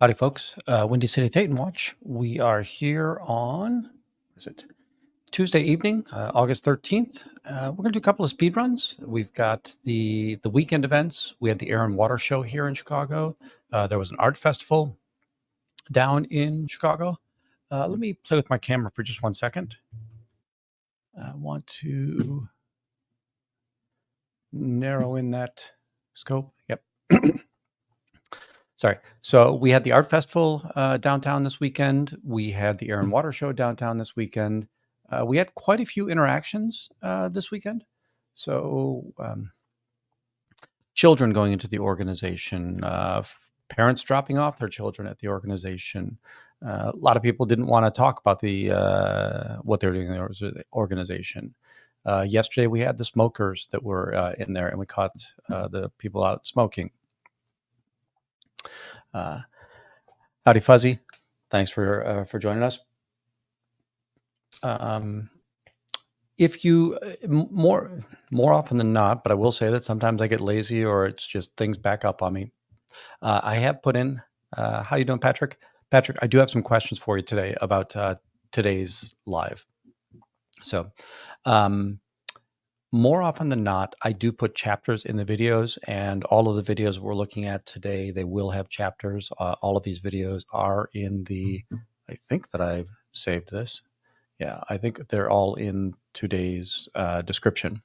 Howdy, folks. Windy City Titan Watch. We are here on, is it Tuesday evening, August 13th. We're going to do a couple of speed runs. We've got the weekend events. We had the Air and Water Show here in Chicago. There was an art festival down in Chicago. Let me play with my camera for just 1 second. I want to narrow in that scope. Yep. Sorry. So we had the art festival downtown this weekend. We had the Air and Water Show downtown this weekend. We had quite a few interactions this weekend. So children going into the organization, parents dropping off their children at the organization. A lot of people didn't want to talk about the what they're doing in the organization. Yesterday we had the smokers that were in there, and we caught the people out smoking. Howdy, Fuzzy. Thanks for joining us. If you more often than not, but I will say that sometimes I get lazy or it's just things back up on me. I have put in. How you doing, Patrick? Patrick, I do have some questions for you today about today's live. So, more often than not, I do put chapters in the videos, and all of the videos we're looking at today, they will have chapters. All of these videos are in the, I think that I've saved this. Yeah, I think they're all in today's description.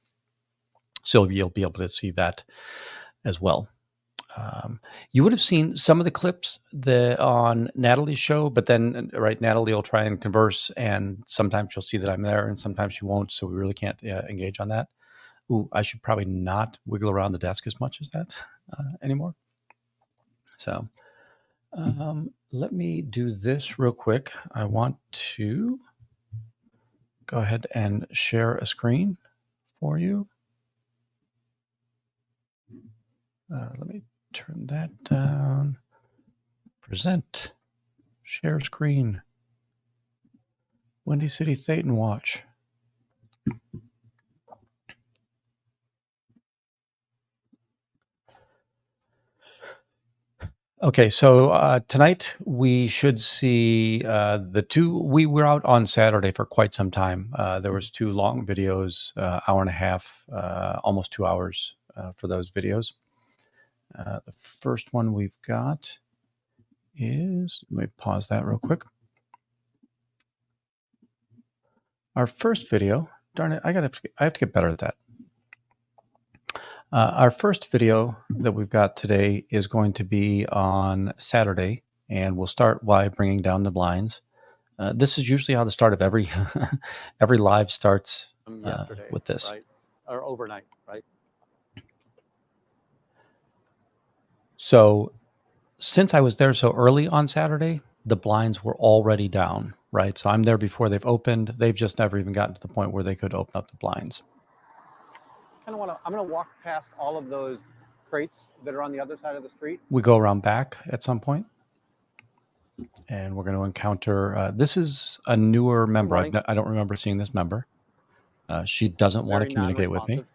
So you'll be able to see that as well. You would have seen some of the clips on Natalie's show, but then, right, Natalie will try and converse, and sometimes she'll see that I'm there, and sometimes she won't, so we really can't engage on that. Ooh, I should probably not wiggle around the desk as much as that anymore. So let me do this real quick. I want to go ahead and share a screen for you. Let me turn that down. Present. Share screen. Windy City Thetan Watch. Okay, so tonight we should see the two. We were out on Saturday for quite some time. There was two long videos, hour and a half, almost 2 hours for those videos. The first one we've got is, let me pause that real quick. Our first video, darn it, I have to get better at that. Our first video that we've got today is going to be on Saturday, and we'll start by bringing down the blinds. This is usually how the start of every every live starts yesterday with this. right? Or overnight, right? So since I was there so early on Saturday, the blinds were already down, right? So I'm there before they've opened. They've just never even gotten to the point where they could open up the blinds. I'm going to walk past all of those crates that are on the other side of the street. We go around back at some point, and we're going to encounter, this is a newer member. I don't remember seeing this member. She doesn't want to communicate with me,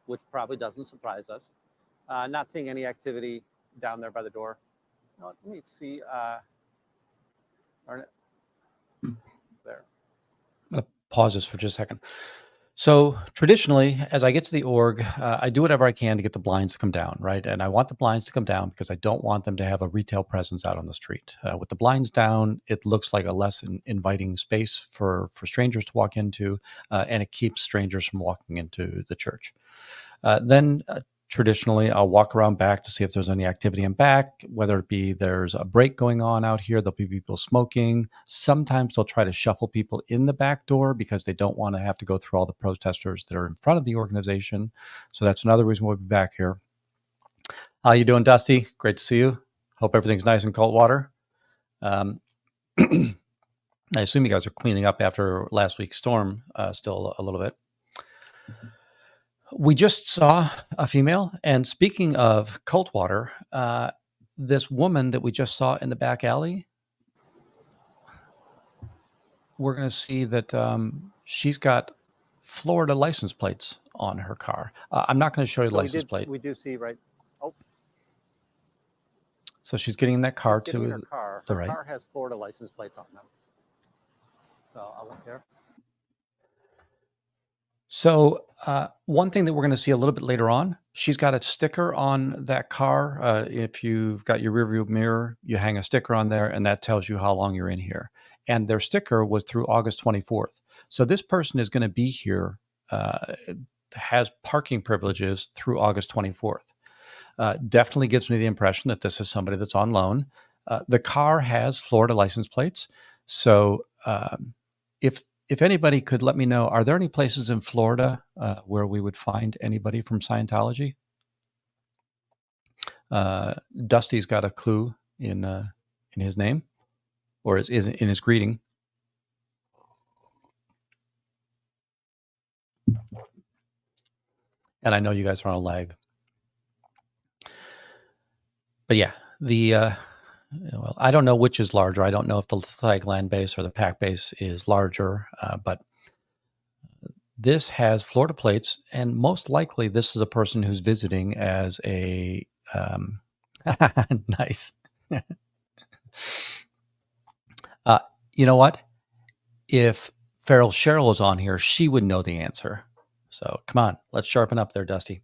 which probably doesn't surprise us. Not seeing any activity down there by the door. Let me see. There. I'm going to pause this for just a second. So traditionally, as I get to the org, I do whatever I can to get the blinds to come down, right? And I want the blinds to come down because I don't want them to have a retail presence out on the street. With the blinds down, it looks like a less inviting space for strangers to walk into, and it keeps strangers from walking into the church. Then traditionally, I'll walk around back to see if there's any activity in back, whether it be there's a break going on out here, there'll be people smoking. Sometimes they'll try to shuffle people in the back door because they don't want to have to go through all the protesters that are in front of the organization. So that's another reason we'll be back here. How you doing, Dusty? Great to see you. Hope everything's nice in Coldwater. I assume you guys are cleaning up after last week's storm still a little bit. We just saw a female, and speaking of Coldwater, this woman that we just saw in the back alley, we're going to see that she's got Florida license plates on her car. I'm not going to show you the license plate. We do see, right? Oh. So she's getting in that car She's getting in her to car. the Her right. car has Florida license plates on them. So I'll look here. So one thing that we're going to see a little bit later on, she's got a sticker on that car. If you've got your rearview mirror, you hang a sticker on there, and that tells you how long you're in here. And their sticker was through August 24th. So this person is going to be here, has parking privileges through August 24th. Definitely gives me the impression that this is somebody that's on loan. The car has Florida license plates. So if anybody could let me know, are there any places in Florida where we would find anybody from Scientology? Dusty's got a clue in his name, or is in his greeting. And I know you guys are on a lag, but yeah, well, I don't know which is larger. I don't know if the flag land base or the pack base is larger, but this has Florida plates, and most likely this is a person who's visiting as a nice. uh, you know what? If Feral Cheryl was on here, she would know the answer. So come on, let's sharpen up there, Dusty.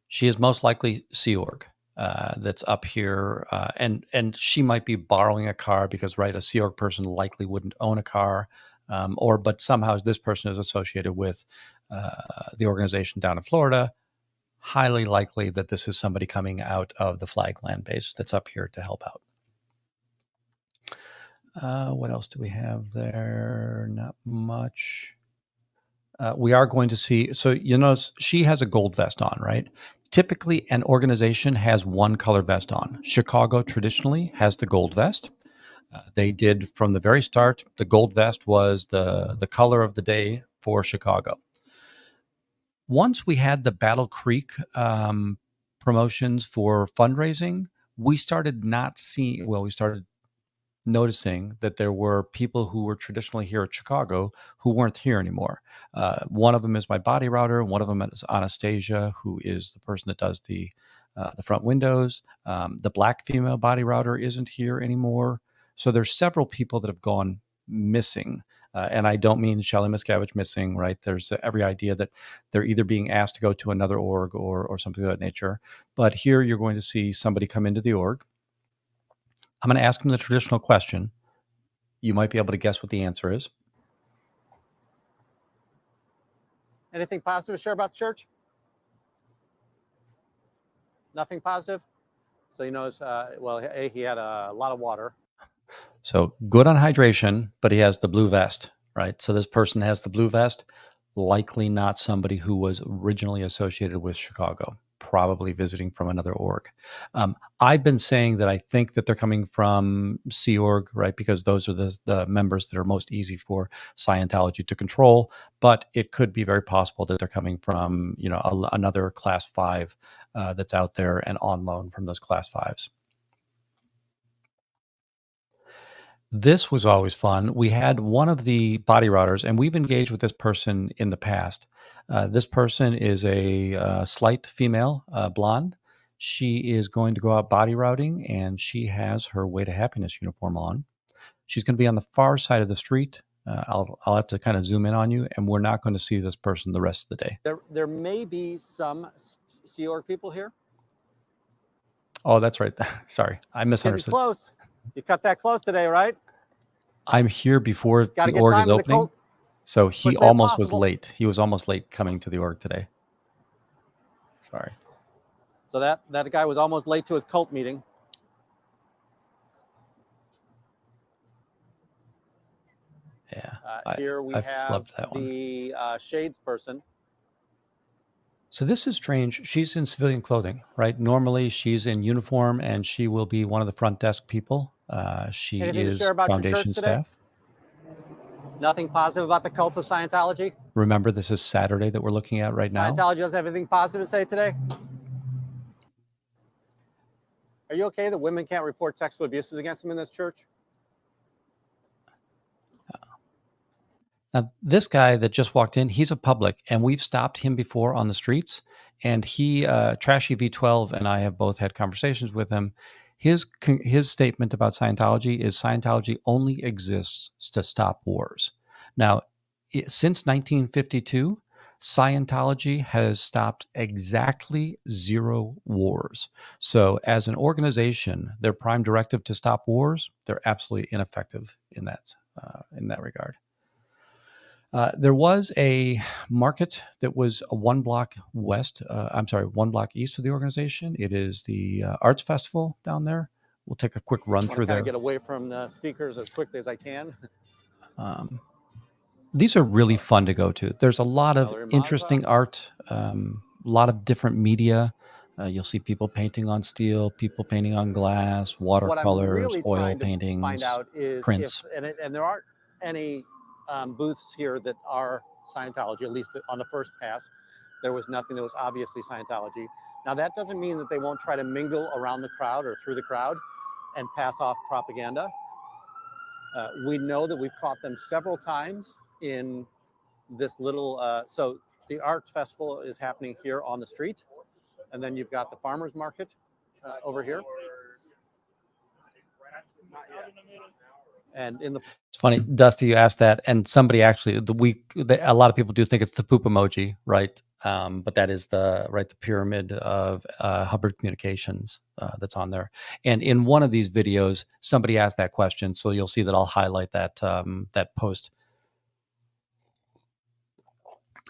She is most likely Sea Org that's up here, and she might be borrowing a car because, right, a Sea Org person likely wouldn't own a car, but somehow this person is associated with the organization down in Florida. Highly likely that this is somebody coming out of the flag land base that's up here to help out. What else do we have there? Not much. We are going to see. So you notice she has a gold vest on, right? Typically, an organization has one color vest on. Chicago traditionally has the gold vest. They did from the very start. The gold vest was the color of the day for Chicago. Once we had the Battle Creek promotions for fundraising, we started not seeing. Well, we started noticing that there were people who were traditionally here at Chicago who weren't here anymore. One of them is my body router. One of them is Anastasia, who is the person that does the front windows. The black female body router isn't here anymore. So there's several people that have gone missing. And I don't mean Shelley Miscavige missing, right? There's every idea that they're either being asked to go to another org or something of that nature. But here you're going to see somebody come into the org. I'm going to ask him the traditional question. You might be able to guess what the answer is. Anything positive to share about the church? Nothing positive? So he knows, well, he had a lot of water. So good on hydration, but he has the blue vest, right? So this person has the blue vest, likely not somebody who was originally associated with Chicago, probably visiting from another org. I've been saying that I think that they're coming from Sea Org, right? Because those are the members that are most easy for Scientology to control. But it could be very possible that they're coming from, another class 5 that's out there and on loan from those class 5s. This was always fun. We had one of the body routers, and we've engaged with this person in the past. This person is a slight female, blonde. She is going to go out body routing, and she has her Way to Happiness uniform on. She's going to be on the far side of the street. I'll have to kind of zoom in on you, and we're not going to see this person the rest of the day. There may be some Sea Org people here. Oh, that's right. Sorry, I Getting misunderstood. close. You cut that close today, right? I'm here before Gotta the get org time is in the opening. cold So he quickly as almost was possible. late. He was almost late coming to the org today. Sorry. So that guy was almost late to his cult meeting. Yeah. Here we I've have loved that one. the shades person. So this is strange. She's in civilian clothing, right? Normally she's in uniform and she will be one of the front desk people. She Anything to is share about your foundation church today? staff. Nothing positive about the cult of Scientology? Remember, this is Saturday that we're looking at right now. Scientology doesn't have anything positive to say today? Are you okay that women can't report sexual abuses against them in this church? Now, this guy that just walked in, he's a public, and we've stopped him before on the streets, And he, Trashy V12, and I have both had conversations with him. His statement about Scientology is Scientology only exists to stop wars. Now, since 1952, Scientology has stopped exactly 0 wars. So, as an organization, their prime directive to stop wars, they're absolutely ineffective in that regard. There was a market that was a 1 block west. I'm sorry, 1 block east of the organization. It is the Arts Festival down there. We'll take a quick run I want to through kind there. of get away from the speakers as quickly as I can. These are really fun to go to. There's a lot of Valerie Mazza. interesting art, a lot of different media. You'll see people painting on steel, people painting on glass, What I'm watercolors, really oil trying to find paintings, out is prints. and there aren't any booths here that are Scientology, at least on the first pass. There was nothing that was obviously Scientology. Now, that doesn't mean that they won't try to mingle around the crowd or through the crowd and pass off propaganda. We know that we've caught them several times in this little, so the art festival is happening here on the street. And then you've got the farmer's market over here. And in the It's funny, Dusty, you asked that, and somebody actually a lot of people do think it's the poop emoji, right? But that is the pyramid of Hubbard Communications that's on there. And in one of these videos, somebody asked that question, so you'll see that I'll highlight that that post,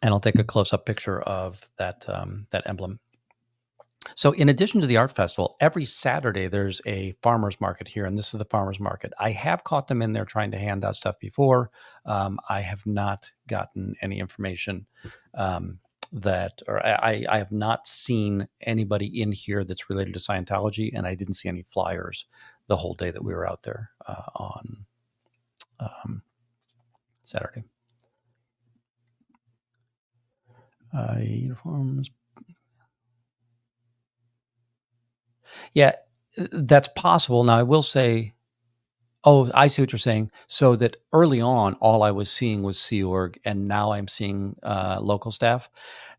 and I'll take a close up picture of that that emblem. So, in addition to the art festival, every Saturday there's a farmers market here, and this is the farmers market. I have caught them in there trying to hand out stuff before. I have not gotten any information I have not seen anybody in here that's related to Scientology, and I didn't see any flyers the whole day that we were out there on Saturday. Uniforms. Yeah, that's possible. Now, I will say, oh, I see what you're saying. So that early on, all I was seeing was Sea Org, and now I'm seeing local staff.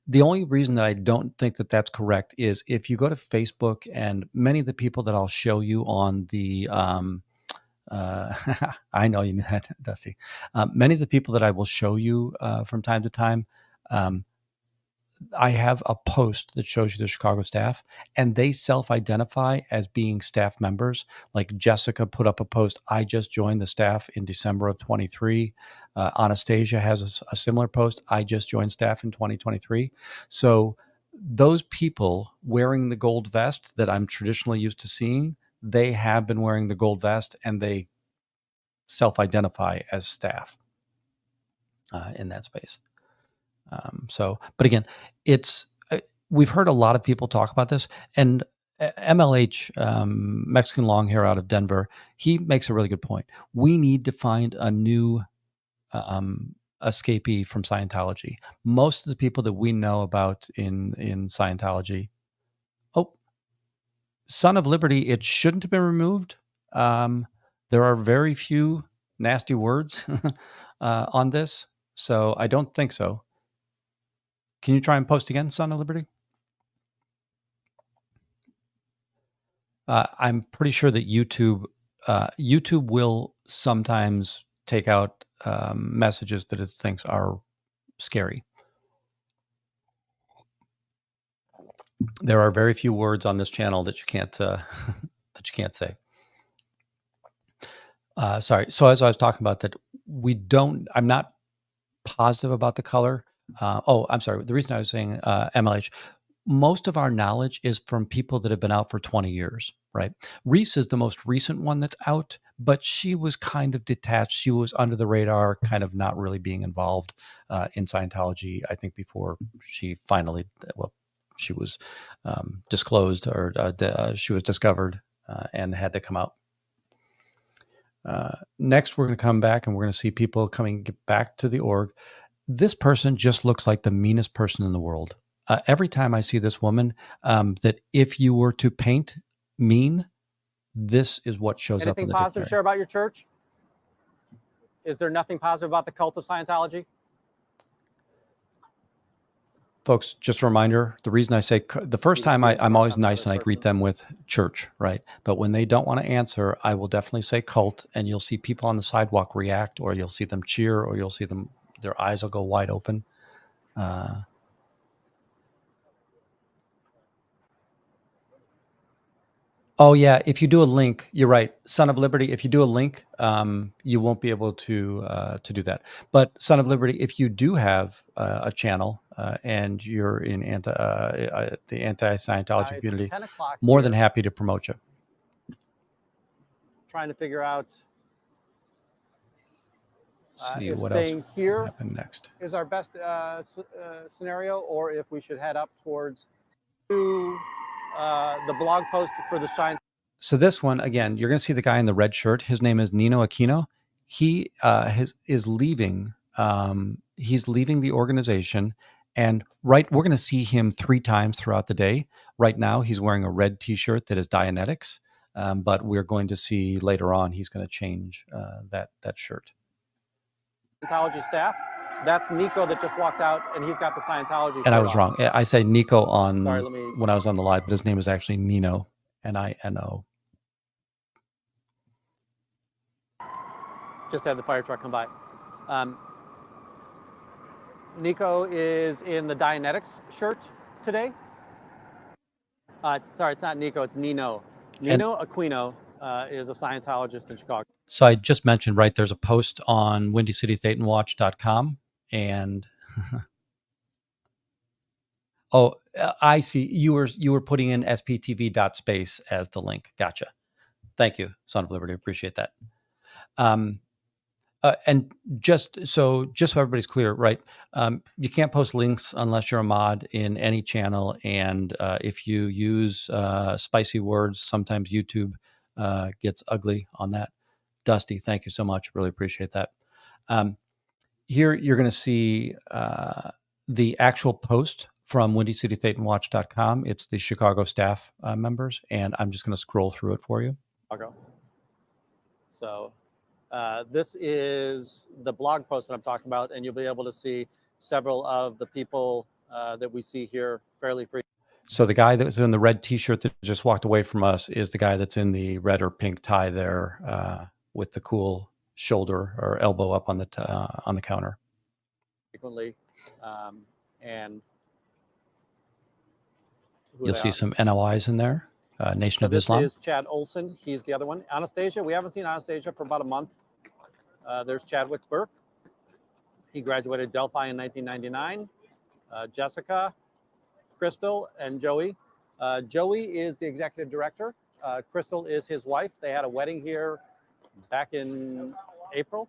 The only reason that I don't think that that's correct is if you go to Facebook, and many of the people that I'll show you on the I know you knew that, Dusty. Many of the people that I will show you from time to time, I have a post that shows you the Chicago staff, and they self-identify as being staff members. Like Jessica put up a post, I just joined the staff in December of 23. Anastasia has a similar post, I just joined staff in 2023. So those people wearing the gold vest that I'm traditionally used to seeing, they have been wearing the gold vest, and they self-identify as staff in that space. But again, it's we've heard a lot of people talk about this, and MLH, Mexican long hair out of Denver, he makes a really good point. We need to find a new escapee from Scientology. Most of the people that we know about in Scientology, oh, Son of Liberty, it shouldn't have been removed. There are very few nasty words on this, so I don't think so. Can you try and post again, Son of Liberty? I'm pretty sure that YouTube will sometimes take out messages that it thinks are scary. There are very few words on this channel that you can't say. Sorry. So as I was talking about that, I'm not positive about the color. I'm sorry. The reason I was saying MLH, most of our knowledge is from people that have been out for 20 years, right? Reese is the most recent one that's out, but she was kind of detached. She was under the radar, kind of not really being involved in Scientology, I think, before she finally, she was disclosed, or she was discovered and had to come out. Next, we're going to come back and we're going to see people coming back to the org. This person just looks like the meanest person in the world. Every time I see this woman, that if you were to paint mean, this is what shows up in the Anything positive dictionary. to share about your church? Is there nothing positive about the cult of Scientology? folks, just a reminder, the reason I say the first time I'm always nice and I greet them with church, right? But when they don't want to answer, I will definitely say cult, and you'll see people on the sidewalk react, or you'll see them cheer, or you'll see them, their eyes will go wide open. Oh yeah, if you do a link, you're right. Son of Liberty, if you do a link, you won't be able to do that. But Son of Liberty, if you do have a channel and you're in the anti-Scientology community, more than happy to promote you. Trying to figure out See if what else staying here happen next is our best scenario, or if we should head up towards the blog post for the Scientology. So this one, again, you're going to see the guy in the red shirt. His name is Nino Aquino. He is leaving. He's leaving the organization, and we're going to see him 3 times throughout the day. Right now, he's wearing a red T-shirt that is Dianetics, but we're going to see later on he's going to change that shirt. Scientology staff. That's Nico that just walked out, and he's got the Scientology shirt And I was on. wrong. I say Nico on Sorry, when I was on the live, but his name is actually Nino, Nino. Just had the fire truck come by. Nico is in the Dianetics shirt today. Sorry, it's not Nico, it's Nino. Nino Aquino is a Scientologist in Chicago. So I just mentioned, right, there's a post on WindyCityThetanWatch.com, and oh, I see. You were putting in sptv.space as the link. Gotcha. Thank you, Son of Liberty. Appreciate that. And just so everybody's clear, right? You can't post links unless you're a mod in any channel, and if you use spicy words, sometimes YouTube gets ugly on that. Dusty, thank you so much. Really appreciate that. Here you're going to see the actual post from WindyCityThetanWatch.com. It's the Chicago staff members, and I'm just going to scroll through it for you. So this is the blog post that I'm talking about, and you'll be able to see several of the people that we see here fairly frequently. So the guy that's in the red T-shirt that just walked away from us is the guy that's in the red or pink tie there with the cool shoulder or elbow up on the counter. Frequently, and you'll see some NOIs in there. Nation of Islam. This is Chad Olson. He's the other one. Anastasia. We haven't seen Anastasia for about a month. There's Chadwick Burke. He graduated Delphi in 1999. Jessica, Crystal, and Joey. Joey is the executive director. Crystal is his wife. They had a wedding here back in April.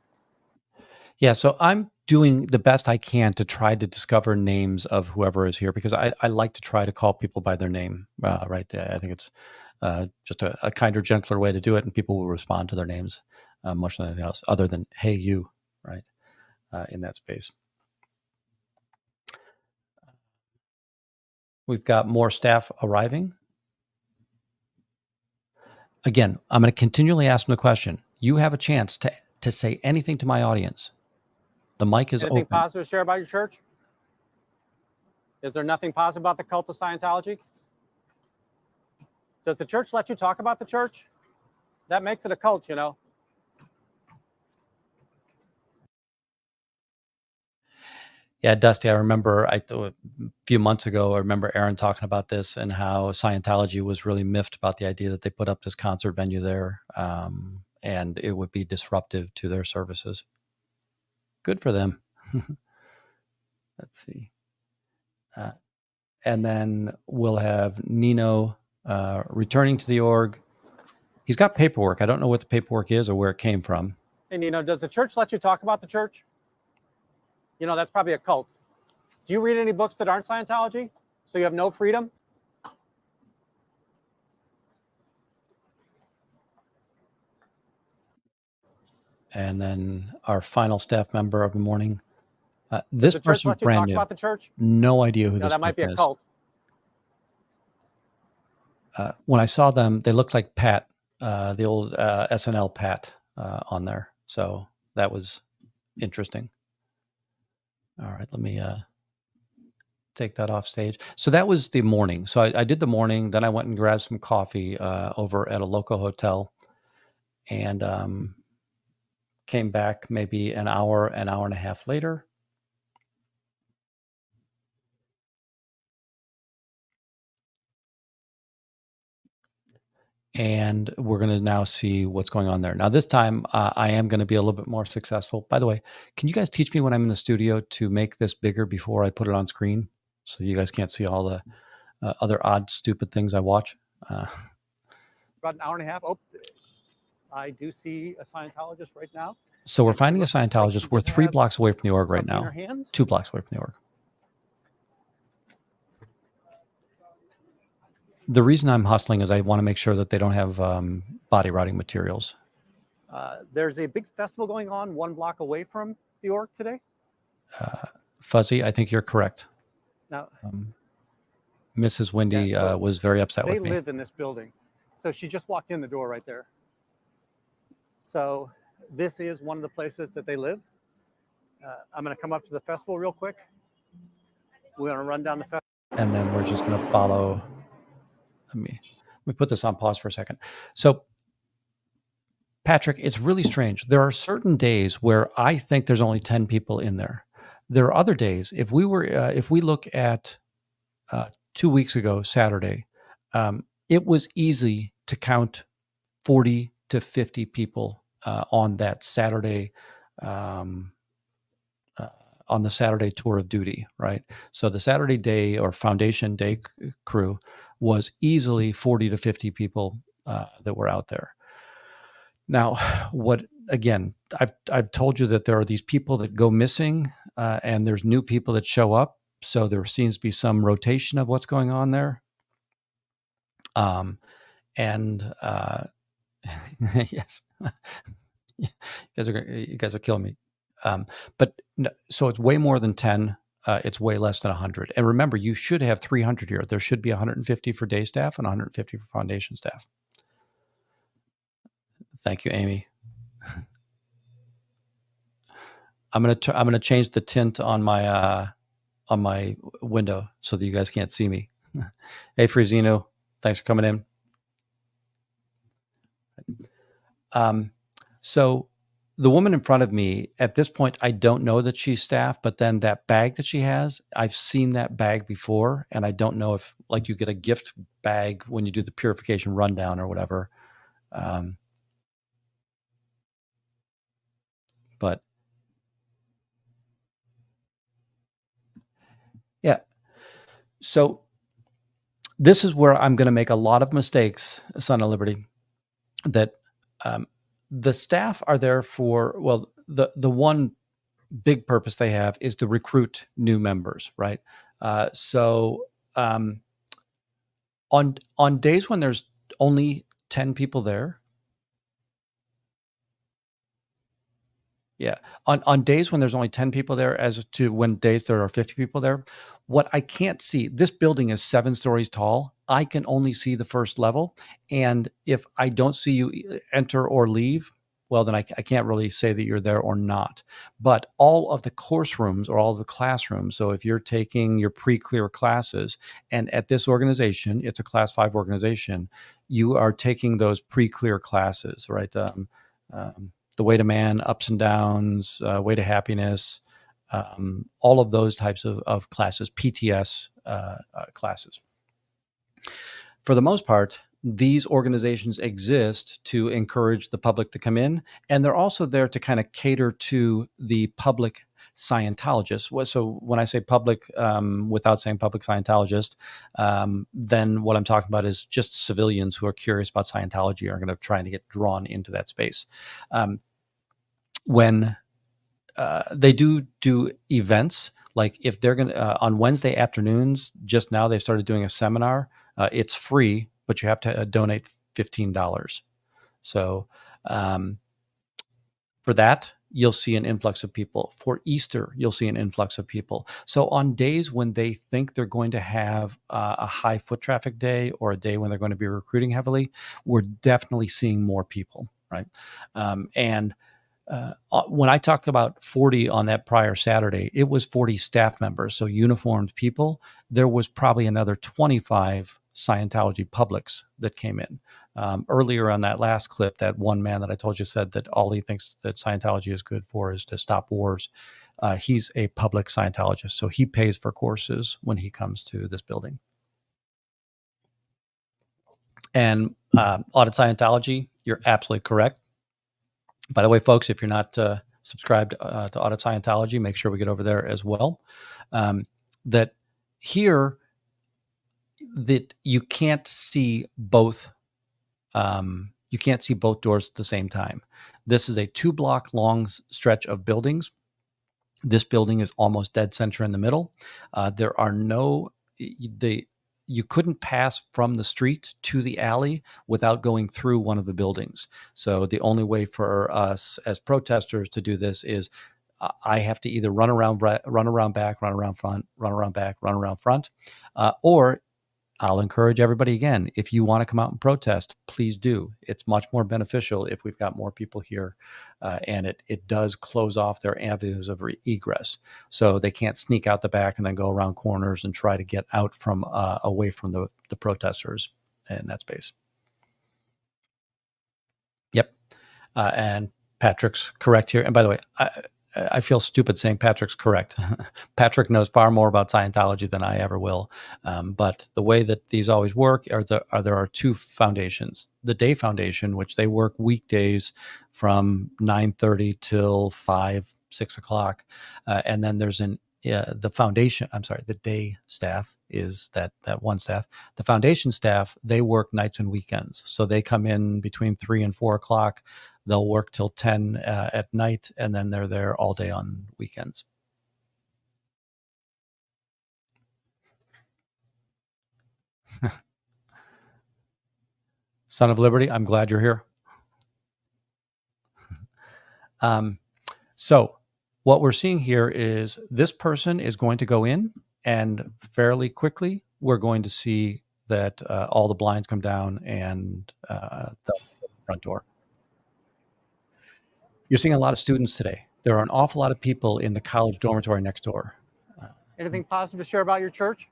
Yeah, so I'm doing the best I can to try to discover names of whoever is here, because I like to try to call people by their name, right? I think it's just a kinder, gentler way to do it, and people will respond to their names much than anything else, other than, hey, you, right, in that space. We've got more staff arriving. Again, I'm going to continually ask them the question. You have a chance to say anything to my audience. The mic is Anything open. positive to share about your church? Is there nothing positive about the cult of Scientology? Does the church let you talk about the church? That makes it a cult, you know. Yeah, Dusty, I remember a few months ago, I remember Aaron talking about this and how Scientology was really miffed about the idea that they put up this concert venue there and it would be disruptive to their services. Good for them. Let's see. And then we'll have Nino returning to the org. He's got paperwork. I don't know what the paperwork is or where it came from. Hey, Nino, does the church let you talk about the church? You know, that's probably a cult. Do you read any books that aren't Scientology? So you have no freedom? And then our final staff member of the morning. This person's brand new. Talk about the church? No idea who this that might be a is. cult. When I saw them, they looked like Pat, the old SNL Pat on there. So that was interesting. All right, let me take that off stage. So that was the morning. So I did the morning. Then I went and grabbed some coffee over at a local hotel, and came back maybe an hour and a half later. And we're going to now see what's going on there. Now, this time I am going to be a little bit more successful. By the way, can you guys teach me when I'm in the studio to make this bigger before I put it on screen so you guys can't see all the other odd, stupid things I watch? About an hour and a half. Oh, I do see a Scientologist right now. So we're And she finding a looks like Scientologist. she We're did 3 have blocks away from the org right something in her now. hands. 2 blocks away from the org. The reason I'm hustling is I want to make sure that they don't have body rotting materials. There's a big festival going on 1 block away from the org today. Fuzzy, I think you're correct. Now, Mrs. Wendy was very upset with me. They live in this building. So she just walked in the door right there. So this is one of the places that they live. I'm going to come up to the festival real quick. We're going to run down the festival. And then we're just going to follow. Let me put this on pause for a second. So, Patrick, it's really strange. There are certain days where I think there's only 10 people in there. There are other days. If we look at 2 weeks ago, Saturday, it was easy to count 40 to 50 people on that Saturday, on the Saturday tour of duty, right? So the Saturday day or foundation day crew was easily 40 to 50 people that were out there. Now, what again? I've told you that there are these people that go missing, and there's new people that show up. So there seems to be some rotation of what's going on there. And yes, you guys are killing me. But no, so it's way more than 10. It's way less than 100. And remember, you should have 300 here. There should be 150 for day staff and 150 for foundation staff. Thank you, Amy. I'm gonna change the tint on my window so that you guys can't see me. Hey, Frizino, thanks for coming in. So the woman in front of me, at this point, I don't know that she's staff, but then that bag that she has, I've seen that bag before, and I don't know if, like, you get a gift bag when you do the purification rundown or whatever. But yeah, so this is where I'm going to make a lot of mistakes, Son of Liberty, that the staff are there for, well, the one big purpose they have is to recruit new members, right? So on days when there's only 10 people there, yeah, on days when there's only 10 people there, as to when days there are 50 people there, what I can't see, this building is 7 stories tall. I can only see the first level, and if I don't see you enter or leave, well, then I can't really say that you're there or not. But all of the course rooms or all of the classrooms, so if you're taking your pre-clear classes, and at this organization, it's a class 5 organization, you are taking those pre-clear classes, right? The Way to Man, Ups and Downs, Way to Happiness, all of those types of classes, PTS classes. For the most part, these organizations exist to encourage the public to come in, and they're also there to kind of cater to the public Scientologists. So when I say public, without saying public Scientologist, then what I'm talking about is just civilians who are curious about Scientology are going to try to get drawn into that space. When they do events, like if they're going to, on Wednesday afternoons, just now they started doing a seminar. It's free, but you have to donate $15. So for that, you'll see an influx of people. For Easter, you'll see an influx of people. So on days when they think they're going to have a high foot traffic day or a day when they're going to be recruiting heavily, we're definitely seeing more people, right? And when I talked about 40 on that prior Saturday, it was 40 staff members, so uniformed people. There was probably another 25 Scientology publics that came in. Earlier on that last clip, that one man that I told you said that all he thinks that Scientology is good for is to stop wars. He's a public Scientologist, so he pays for courses when he comes to this building. And Audit Scientology, you're absolutely correct. By the way, folks, if you're not subscribed to Audit Scientology, make sure we get over there as well. That here, that you can't see both. You can't see both doors at the same time. This is a 2-block long stretch of buildings. This building is almost dead center in the middle. There are no you couldn't pass from the street to the alley without going through one of the buildings. So the only way for us as protesters to do this is I have to either run around back, run around front, run around back, run around front, or I'll encourage everybody again, if you want to come out and protest, please do. It's much more beneficial if we've got more people here, and it does close off their avenues of egress. So they can't sneak out the back and then go around corners and try to get out from away from the protesters in that space. Yep. And Patrick's correct here. And by the way, I feel stupid saying Patrick's correct. Patrick knows far more about Scientology than I ever will. But the way that these always work there are two foundations. The Day Foundation, which they work weekdays from 9:30 till 5, 6 o'clock. And then there's the foundation, I'm sorry, the day staff is that one staff. The foundation staff, they work nights and weekends. So they come in between 3 and 4 o'clock. They'll work till 10 at night, and then they're there all day on weekends. Son of Liberty, I'm glad you're here. So what we're seeing here is this person is going to go in, and fairly quickly, we're going to see that all the blinds come down and the front door. You're seeing a lot of students today. There are an awful lot of people in the college dormitory next door. Anything positive to share about your church?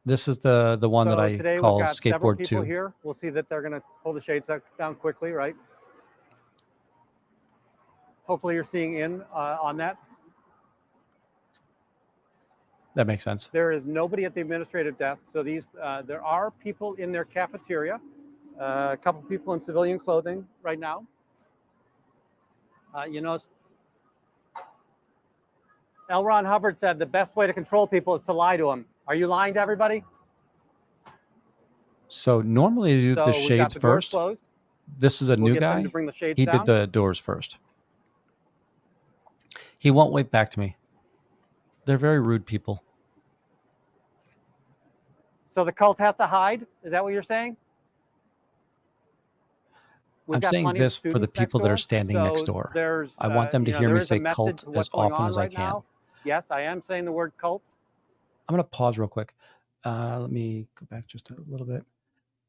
This is the one so that I today call we've got several Skateboard people 2. Here. We'll see that they're going to pull the shades down quickly, right? Hopefully you're seeing in on that. That makes sense. There is nobody at the administrative desk. So these there are people in their cafeteria, a couple people in civilian clothing right now. You know, L. Ron Hubbard said the best way to control people is to lie to them. Are you lying to everybody? So normally you do the shades first. Closed. This is a new guy. To bring the shades he down. Did the doors first. He won't wave back to me. They're very rude people. So the cult has to hide? Is that what you're saying? I'm saying this for the people that are standing next door. I want them to hear me say cult as often as I can. Yes, I am saying the word cult. I'm going to pause real quick. Let me go back just a little bit.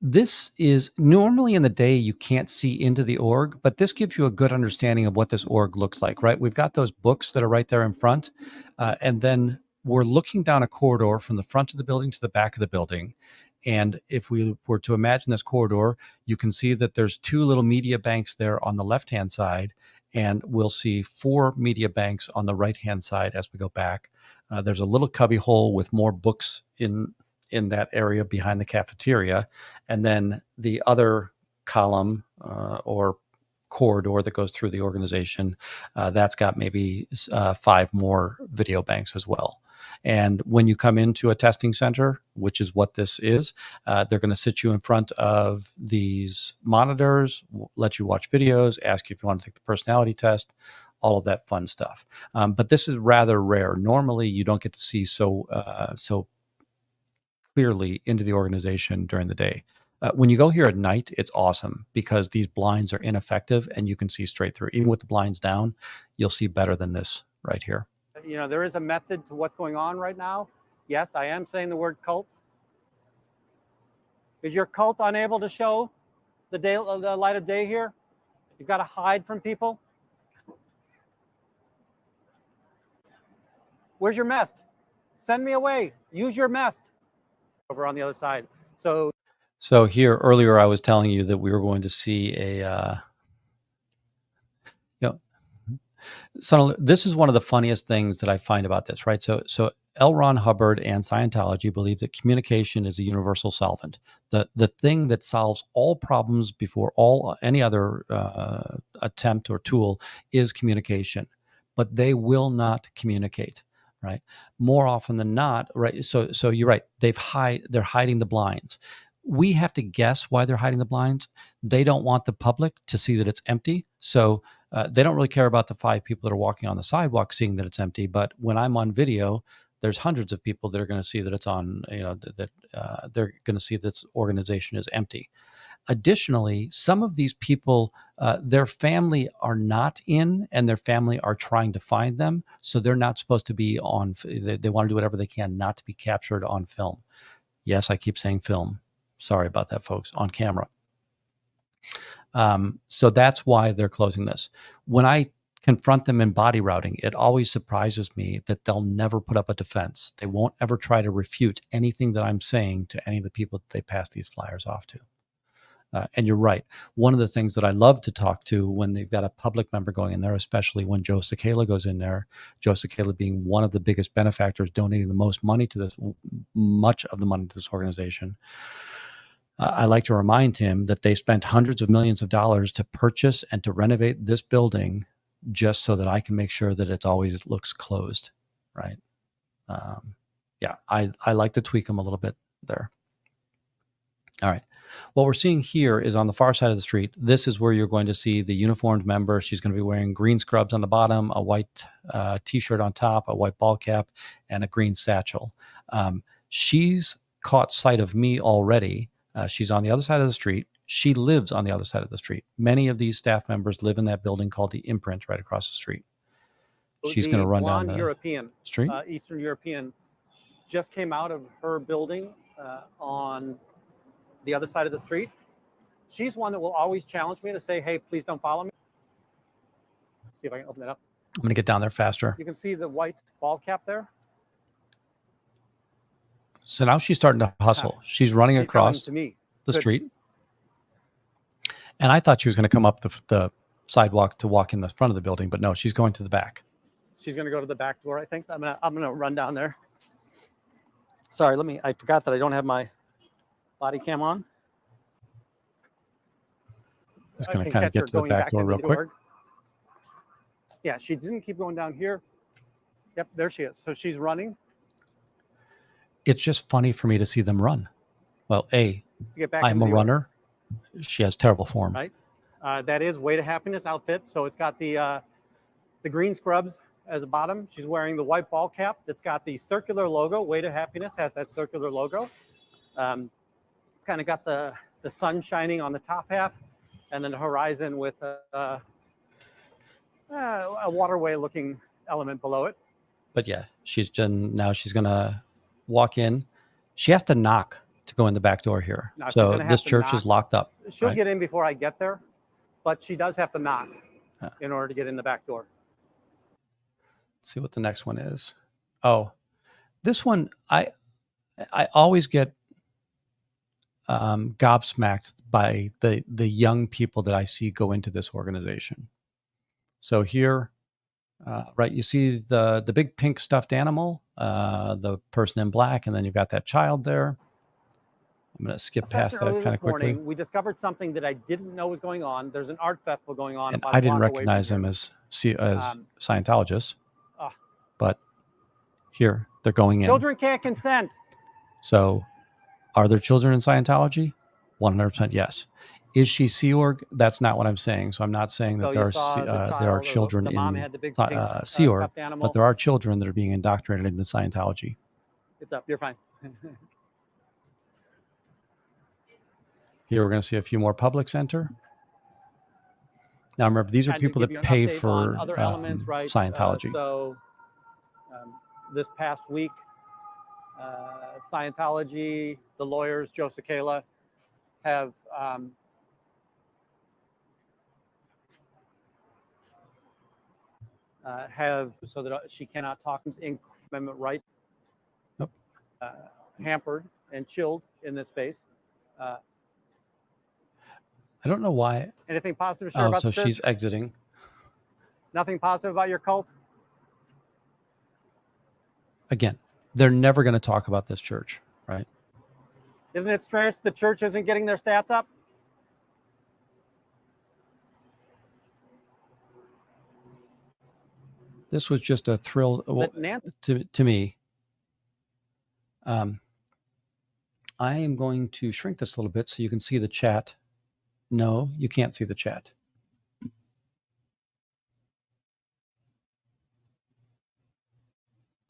This is normally in the day you can't see into the org, but this gives you a good understanding of what this org looks like, right? We've got those books that are right there in front, and then we're looking down a corridor from the front of the building to the back of the building. And if we were to imagine this corridor, you can see that there's 2 little media banks there on the left-hand side, and we'll see 4 media banks on the right-hand side as we go back. There's a little cubby hole with more books in that area behind the cafeteria. And then the other column or corridor that goes through the organization, that's got maybe 5 more video banks as well. And when you come into a testing center, which is what this is, they're going to sit you in front of these monitors, let you watch videos, ask you if you want to take the personality test, all of that fun stuff. But this is rather rare. Normally, you don't get to see so clearly into the organization during the day. When you go here at night, it's awesome because these blinds are ineffective and you can see straight through. Even with the blinds down, you'll see better than this right here. You know, there is a method to what's going on right now. Yes, I am saying the word cult. Is your cult unable to show the light of day here? You've got to hide from people? Where's your mest? Send me away. Use your mest. Over on the other side. So here earlier, I was telling you that we were going to see a, you know, this is one of the funniest things that I find about this, right? So L. Ron Hubbard and Scientology believe that communication is a universal solvent. The thing that solves all problems before any other attempt or tool is communication, but they will not communicate, right? More often than not, right? So you're right. They're hiding the blinds. We have to guess why they're hiding the blinds. They don't want the public to see that it's empty. So they don't really care about the 5 people that are walking on the sidewalk seeing that it's empty. But when I'm on video, there's hundreds of people that are going to see that it's on, that they're going to see that this organization is empty. Additionally, some of these people, their family are not in, and their family are trying to find them. So they're not supposed to be on. They want to do whatever they can not to be captured on film. Yes, I keep saying film. Sorry about that, folks. On camera. So that's why they're closing this. When I confront them in body routing, it always surprises me that they'll never put up a defense. They won't ever try to refute anything that I'm saying to any of the people that they pass these flyers off to. And you're right. One of the things that I love to talk to when they've got a public member going in there, especially when Joe Cicala goes in there, Joe Cicala being one of the biggest benefactors, donating the most money to this, much of the money to this organization. I like to remind him that they spent hundreds of millions of dollars to purchase and to renovate this building just so that I can make sure that it always looks closed, right? Yeah, I like to tweak them a little bit there. All right. What we're seeing here is on the far side of the street. This is where you're going to see the uniformed member. She's going to be wearing green scrubs on the bottom, a white T-shirt on top, a white ball cap, and a green satchel. She's caught sight of me already. She's on the other side of the street. She lives on the other side of the street. Many of these staff members live in that building called the Imprint right across the street. She's going to run down the European, street. Eastern European, just came out of her building on the other side of the street. She's one that will always challenge me to say, hey, please don't follow me. See if I can open it up. I'm going to get down there faster. You can see the white ball cap there. So now she's starting to hustle. She's running across the street. And I thought she was going to come up the sidewalk to walk in the front of the building, but no, she's going to the back. She's going to go to the back door, I think. I'm gonna run down there. Sorry, I forgot that I don't have my body cam on. Just going to kind of get to the back door real quick. Yeah, she didn't keep going down here. Yep, there she is. So she's running. It's just funny for me to see them run. Well, I'm a runner. She has terrible form. Right. That is Way to Happiness outfit. So it's got the green scrubs as a bottom. She's wearing the white ball cap that's got the circular logo. Way to Happiness has that circular logo. It's kind of got the sun shining on the top half, and then the horizon with a waterway looking element below it. But yeah, now she's going to walk in. She has to knock to go in the back door here. Now, so this church is locked up. She'll get in before I get there, but she does have to knock in order to get in the back door. Let's see what the next one is. Oh, this one, I always get gobsmacked by the young people that I see go into this organization. So here, right, you see the big pink stuffed animal, the person in black, and then you've got that child there. I'm going to skip past that kind of quickly. We discovered something that I didn't know was going on. There's an art festival going on. And I didn't recognize them as Scientologists. But here, they're going in. Children can't consent. So are there children in Scientology? 100% yes. Is she Sea Org? That's not what I'm saying. So I'm not saying that there are children in Sea Org, but there are children that are being indoctrinated into Scientology. It's up. You're fine. Here we're going to see a few more publics enter. Now remember, these are people that pay for other elements, right? Scientology. This past week, Scientology, the lawyers, Joe Cicala, have have so that she cannot talk in amendment right, Nope. hampered and chilled in this space. I don't know why. Anything positive to share about so the church? she's exiting. Nothing positive about your cult? Again, they're never going to talk about this church, right? Isn't it strange the church isn't getting their stats up? This was just a thrill to me. I am going to shrink this a little bit so you can see the chat. No, you can't see the chat.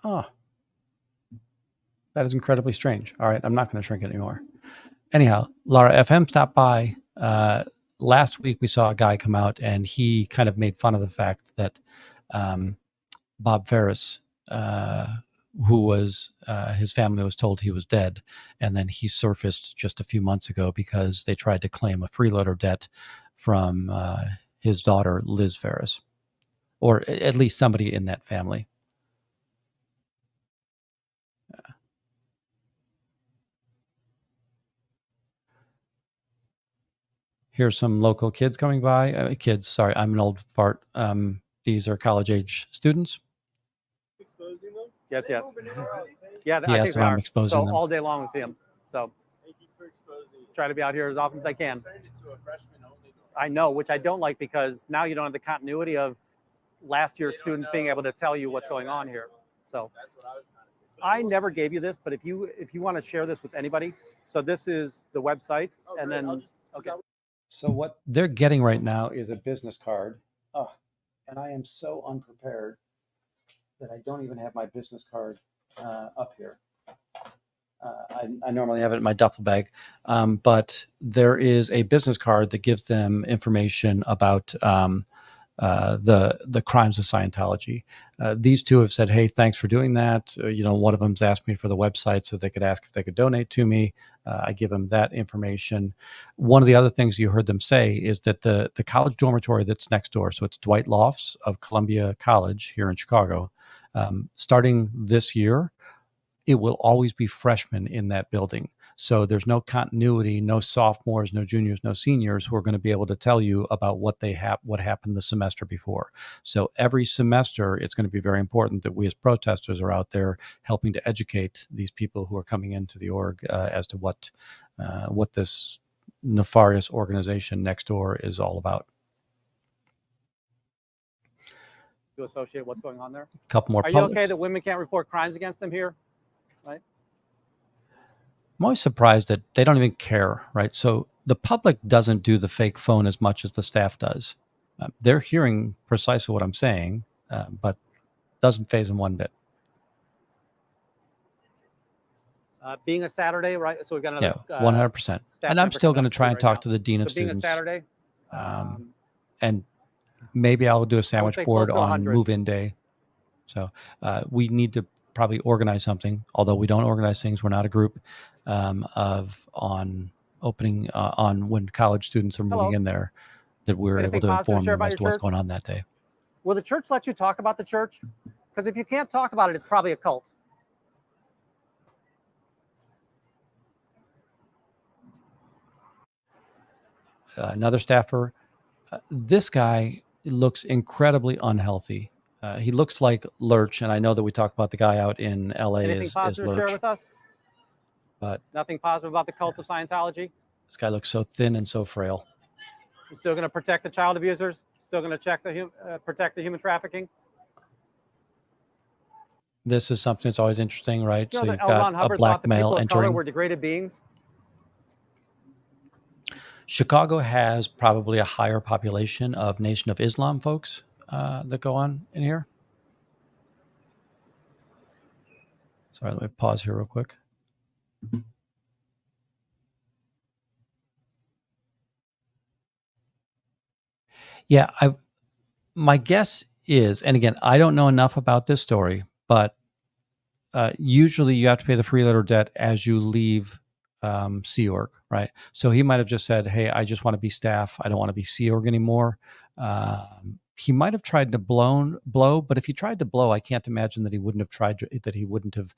Oh, that is incredibly strange. All right, I'm not going to shrink it anymore. Anyhow, Laura FM stopped by. Last week we saw a guy come out and he kind of made fun of the fact that Bob Ferris, who was his family was told he was dead, and then he surfaced just a few months ago because they tried to claim a freeloader debt from his daughter Liz Ferris, or at least somebody in that family. Here's some local kids coming by. Kids, sorry, I'm an old fart. These are college-age students. Exposing them? Yes. Yeah, he I asked think if they I'm are. exposing them. All day long we see them. So thank you for exposing. Try to be out here as often as I can. Turned into a freshman only. I know, which I don't like because now you don't have the continuity of last year's students being able to tell you what's going on here. So that's what I was kind of. I never gave you this, but if you want to share this with anybody, so this is the website, and then okay. So what they're getting right now is a business card. Oh, and I am so unprepared that I don't even have my business card up here. I normally have it in my duffel bag, but there is a business card that gives them information about the crimes of Scientology. These two have said, "Hey, thanks for doing that." One of them's asked me for the website so they could ask if they could donate to me. I give them that information. One of the other things you heard them say is that the college dormitory that's next door, so it's Dwight Lofts of Columbia College here in Chicago, starting this year, it will always be freshmen in that building. So there's no continuity, no sophomores, no juniors, no seniors who are going to be able to tell you about what happened the semester before. So every semester, it's going to be very important that we as protesters are out there helping to educate these people who are coming into the org as to what this nefarious organization next door is all about. To associate what's going on there. A couple more. Are you okay that women can't report crimes against them here? Right. I'm always surprised that they don't even care, right? So the public doesn't do the fake phone as much as the staff does. They're hearing precisely what I'm saying, but doesn't faze them one bit. Being a Saturday, right? So we've got another 100%. And I'm still going to try and talk to the dean of students. Being a Saturday, and maybe I'll do a sandwich board on move-in day. So we need to probably organize something, although we don't organize things. We're not a group on opening on when college students are moving in there, that we're able to inform them as to what's going on that day. Will the church let you talk about the church? Because if you can't talk about it, it's probably a cult. Another staffer, this guy looks incredibly unhealthy. He looks like Lurch, and I know that we talk about the guy out in LA Anything positive to share with us? But nothing positive about the cult of Scientology? This guy looks so thin and so frail. You're still going to protect the child abusers? Still going to protect the human trafficking? This is something that's always interesting, right? So you've got a black male entering. Were degraded beings? Chicago has probably a higher population of Nation of Islam folks that go on in here. Sorry, let me pause here real quick. Yeah, my guess is, and again, I don't know enough about this story, but usually you have to pay the freeloader debt as you leave Sea Org, right? So he might have just said, "Hey, I just want to be staff. I don't want to be Sea Org anymore. he might have tried to blow, but if he tried to blow, I can't imagine that he wouldn't have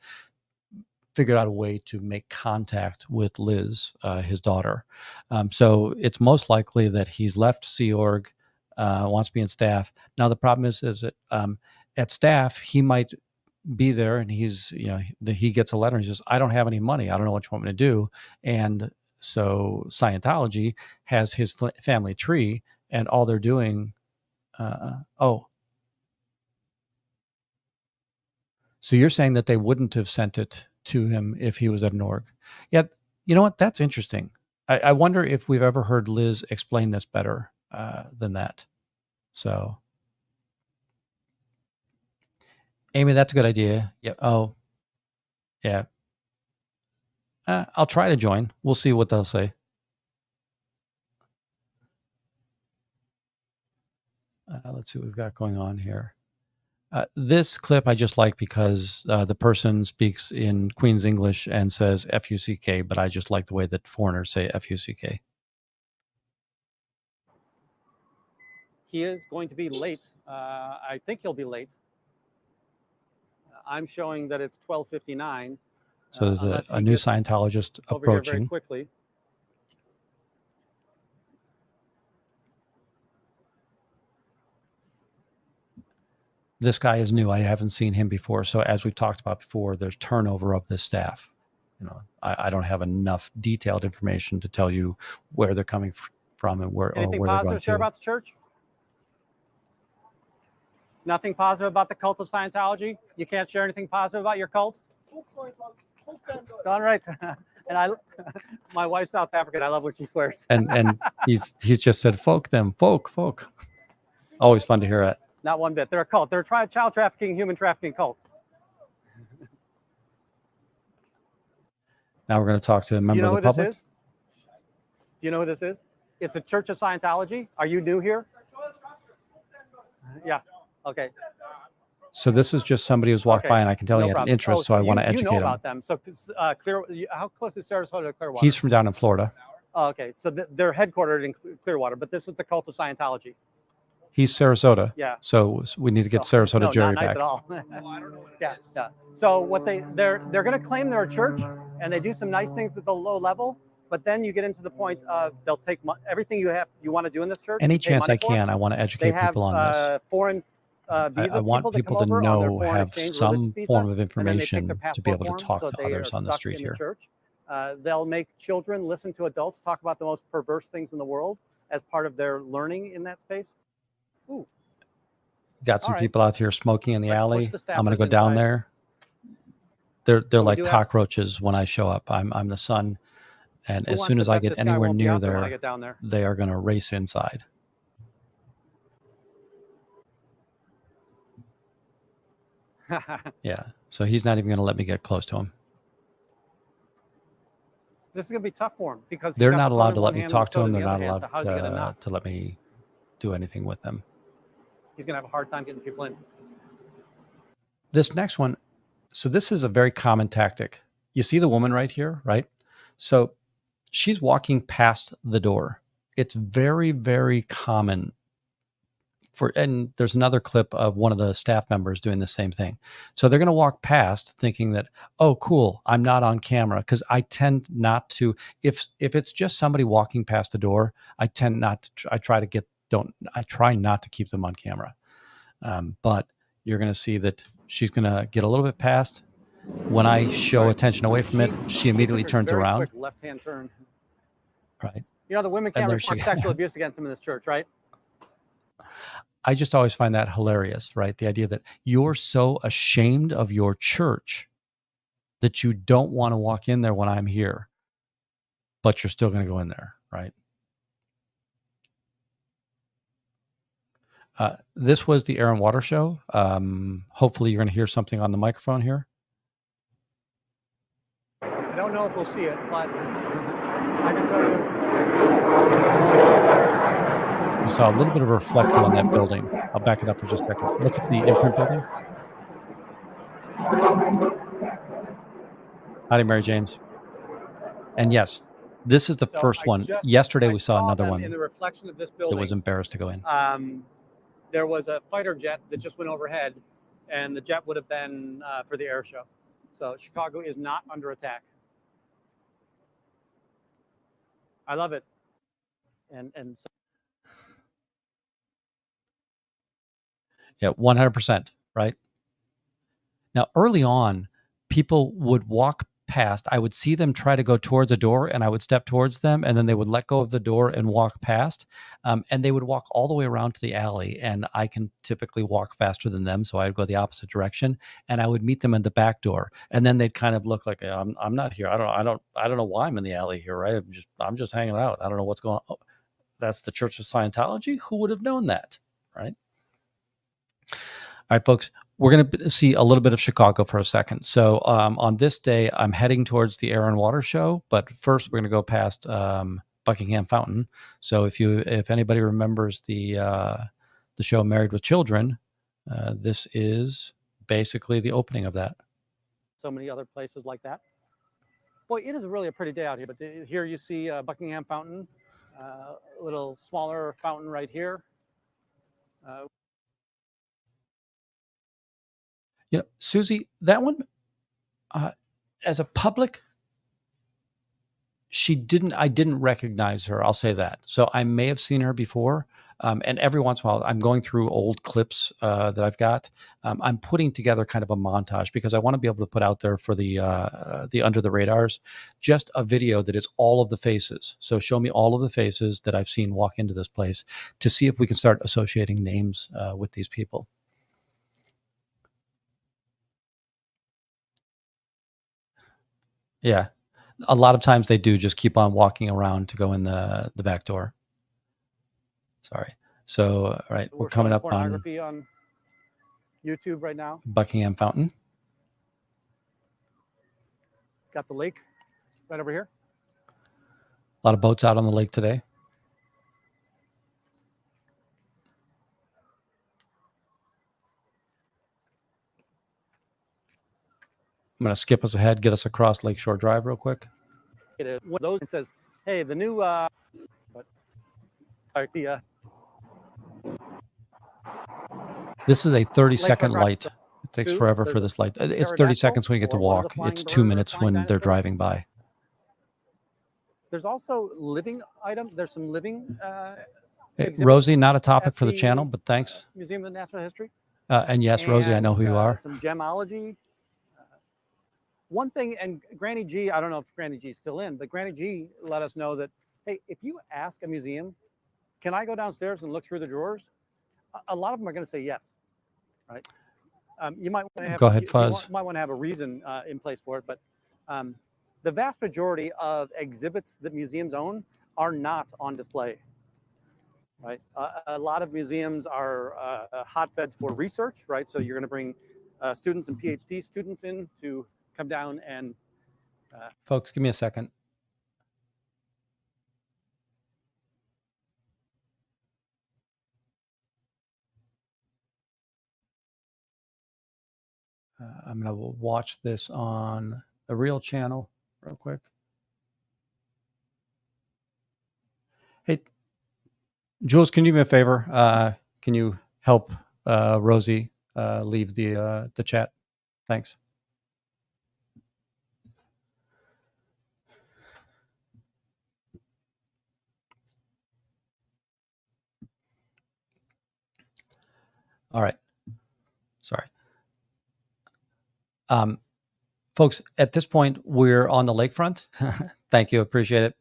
figured out a way to make contact with Liz, his daughter. So it's most likely that he's left Sea Org, wants to be in staff. Now the problem is that at staff he might be there, and he gets a letter and he says, "I don't have any money. I don't know what you want me to do." And so Scientology has his family tree, and all they're doing. So you're saying that they wouldn't have sent it to him if he was at an org? Yeah, you know what? That's interesting. I wonder if we've ever heard Liz explain this better than that. So, Amy, that's a good idea. Yeah. Oh, yeah. I'll try to join. We'll see what they'll say. Let's see what we've got going on here. This clip I just like because the person speaks in Queen's English and says F-U-C-K, but I just like the way that foreigners say F-U-C-K. He is going to be late. I think he'll be late. I'm showing that it's 12:59. So there's a new Scientologist approaching. Very quickly. This guy is new. I haven't seen him before. So as we've talked about before, there's turnover of this staff. I don't have enough detailed information to tell you where they're coming from and where Anything they're going to. Positive share about the church? Nothing positive about the cult of Scientology? You can't share anything positive about your cult? All right. And my wife's South African. I love when she swears. And he's just said, folk. Always fun to hear it. Not one bit. They're a cult. They're a child trafficking, human trafficking cult. Now we're going to talk to a member of the public. Do you know who this is? It's a Church of Scientology. Are you new here? Yeah. Okay. So this is just somebody who's walked by, and I can tell he had an interest, so I want to educate him. You know about them. So how close is Sarasota to Clearwater? He's from down in Florida. Oh, okay. So they're headquartered in Clearwater, but this is the cult of Scientology. He's Sarasota. Yeah. So we need to get Sarasota Jerry back. Not nice at all. Yeah. So what they're going to claim they're a church, and they do some nice things at the low level, but then you get into the point of they'll take everything you want to do in this church. Any chance I can, I want to educate people on this. Foreign visa I want people to know, have some form of information to be able to talk to others on the street here. They'll make children listen to adults talk about the most perverse things in the world as part of their learning in that space. Ooh. Got some people out here smoking in the alley. I'm going to go down there. They're like cockroaches when I show up. I'm the son, and as soon as I get anywhere near there, they are going to race inside. Yeah, so he's not even going to let me get close to him. This is going to be tough for him because they're not allowed to let me talk to him. They're not allowed to let me do anything with them. He's going to have a hard time getting people in. This next one, so this is a very common tactic. You see the woman right here, right? So she's walking past the door. It's very, very common and there's another clip of one of the staff members doing the same thing. So they're going to walk past thinking that, oh, cool, I'm not on camera, because I tend not to, if it's just somebody walking past the door, I tend not to, I try not to keep them on camera. But you're going to see that she's going to get a little bit past. When I show attention away from it, she immediately turns around. Quick left-hand turn. Right. The women can't report sexual abuse against them in this church, right? I just always find that hilarious, right? The idea that you're so ashamed of your church that you don't want to walk in there when I'm here, but you're still going to go in there, right? This was the Air and Water Show. Hopefully you're going to hear something on the microphone here. I don't know if we'll see it, but I can tell you. You saw a little bit of a reflective on that building. I'll back it up for just a second. Look at the imprint building. Howdy, Mary James. And yes, this is the first one. Yesterday we saw another one. In the reflection of this building, that was embarrassed to go in. there was a fighter jet that just went overhead, and the jet would have been for the air show. So Chicago is not under attack. I love it. And so Yeah, 100%, right? Now, early on, people would walk past. I would see them try to go towards a door, and I would step towards them, and then they would let go of the door and walk past. And they would walk all the way around to the alley, and I can typically walk faster than them, so I'd go the opposite direction, and I would meet them at the back door. And then they'd kind of look like, I'm not here. I don't know why I'm in the alley here, right? I'm just hanging out. I don't know what's going on. Oh, that's the Church of Scientology? Who would have known that, right? All right, folks, we're going to see a little bit of Chicago for a second. So on this day, I'm heading towards the Air and Water Show, but first we're going to go past Buckingham Fountain. So if anybody remembers the show Married with Children, this is basically the opening of that. so many other places like that. Boy, it is really a pretty day out here. But here you see Buckingham Fountain, a little smaller fountain right here. Susie, that one, as a public, I didn't recognize her. I'll say that. So I may have seen her before. And every once in a while, I'm going through old clips that I've got. I'm putting together kind of a montage because I want to be able to put out there for the under the radars, just a video that is all of the faces. So show me all of the faces that I've seen walk into this place to see if we can start associating names with these people. Yeah. A lot of times they do just keep on walking around to go in the back door. Sorry. So, all right, we're coming up on pornography on YouTube right now. Buckingham Fountain. Got the lake right over here. A lot of boats out on the lake today. I'm going to skip us ahead, get us across Lakeshore Drive real quick. It is one of those. It says, "Hey, the new This is a 30-second Drive. light. So It takes Sue, forever there's for a this light. It's 30 pterodactyl seconds when you get to or one of the walk. flying It's bird 2 or minutes flying when they're dinosaur. driving by. There's also living items. There's some living exhibits Rosie, not a topic at for the channel, but thanks. Museum of Natural History. And yes, Rosie, I know who you are. Some gemology. One thing, and Granny G, I don't know if Granny G is still in, but Granny G let us know that, hey, if you ask a museum, can I go downstairs and look through the drawers? A lot of them are going to say yes, right? You might want to have, Go ahead, Fuzz. You might want to have a reason in place for it, but the vast majority of exhibits that museums own are not on display, right? A lot of museums are hotbeds for research, right? So you're going to bring students and PhD students in to come down and folks, give me a second. I'm going to watch this on the real channel real quick. Hey, Jules, can you do me a favor? Can you help Rosie leave the chat? Thanks. All right. Sorry. Folks, at this point, we're on the lakefront. Thank you. Appreciate it.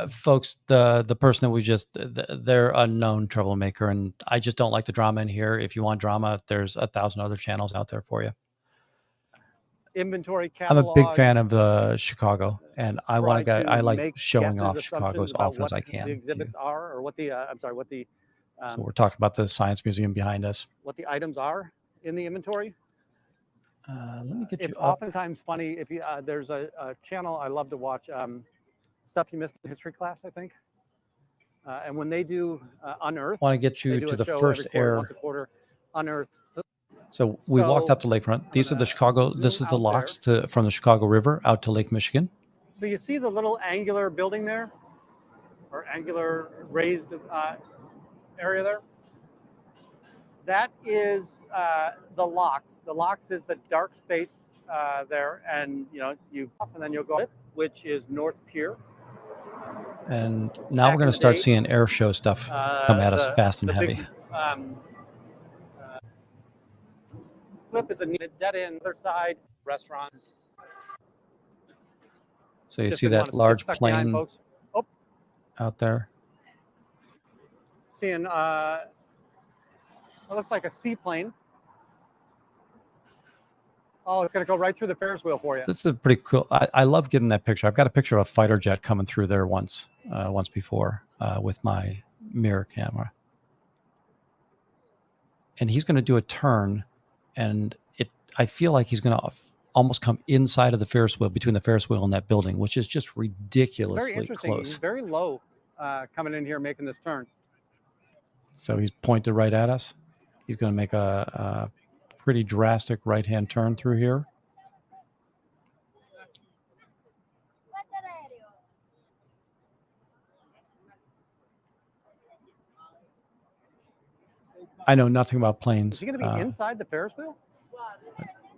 Folks, the person that we just, they're a known troublemaker, and I just don't like the drama in here. If you want drama, there's 1,000 other channels out there for you. Inventory catalog. I'm a big fan of Chicago, and I like showing off Chicago as often as I can. The exhibits are, or what the so we're talking about the Science Museum behind us. What the items are in the inventory. Let me get you It's up. oftentimes funny if you there's a channel I love to watch, Stuff You Missed in History Class, I think. And when they do Unearthed, I want to get you to the first air. Once a quarter, Unearthed. So we walked up to lakefront. These are the Chicago. This is the locks from the Chicago River out to Lake Michigan. So you see the little angular building there, or angular raised area there. That is the locks. The locks is the dark space there, and you off, and then you'll go, which is North Pier. And now we're going to start seeing air show stuff come at us fast and heavy. Big, flip is a dead end, other side restaurant. So you see that large plane out there? Seeing, it looks like a seaplane. Oh, it's going to go right through the Ferris wheel for you. This is pretty cool. I love getting that picture. I've got a picture of a fighter jet coming through there once before with my mirror camera. And he's going to do a turn, and I feel like he's going to almost come inside of the Ferris wheel, between the Ferris wheel and that building, which is just ridiculously close. He's very low coming in here making this turn. So he's pointed right at us. He's going to make a pretty drastic right-hand turn through here. I know nothing about planes. Is he going to be inside the Ferris wheel?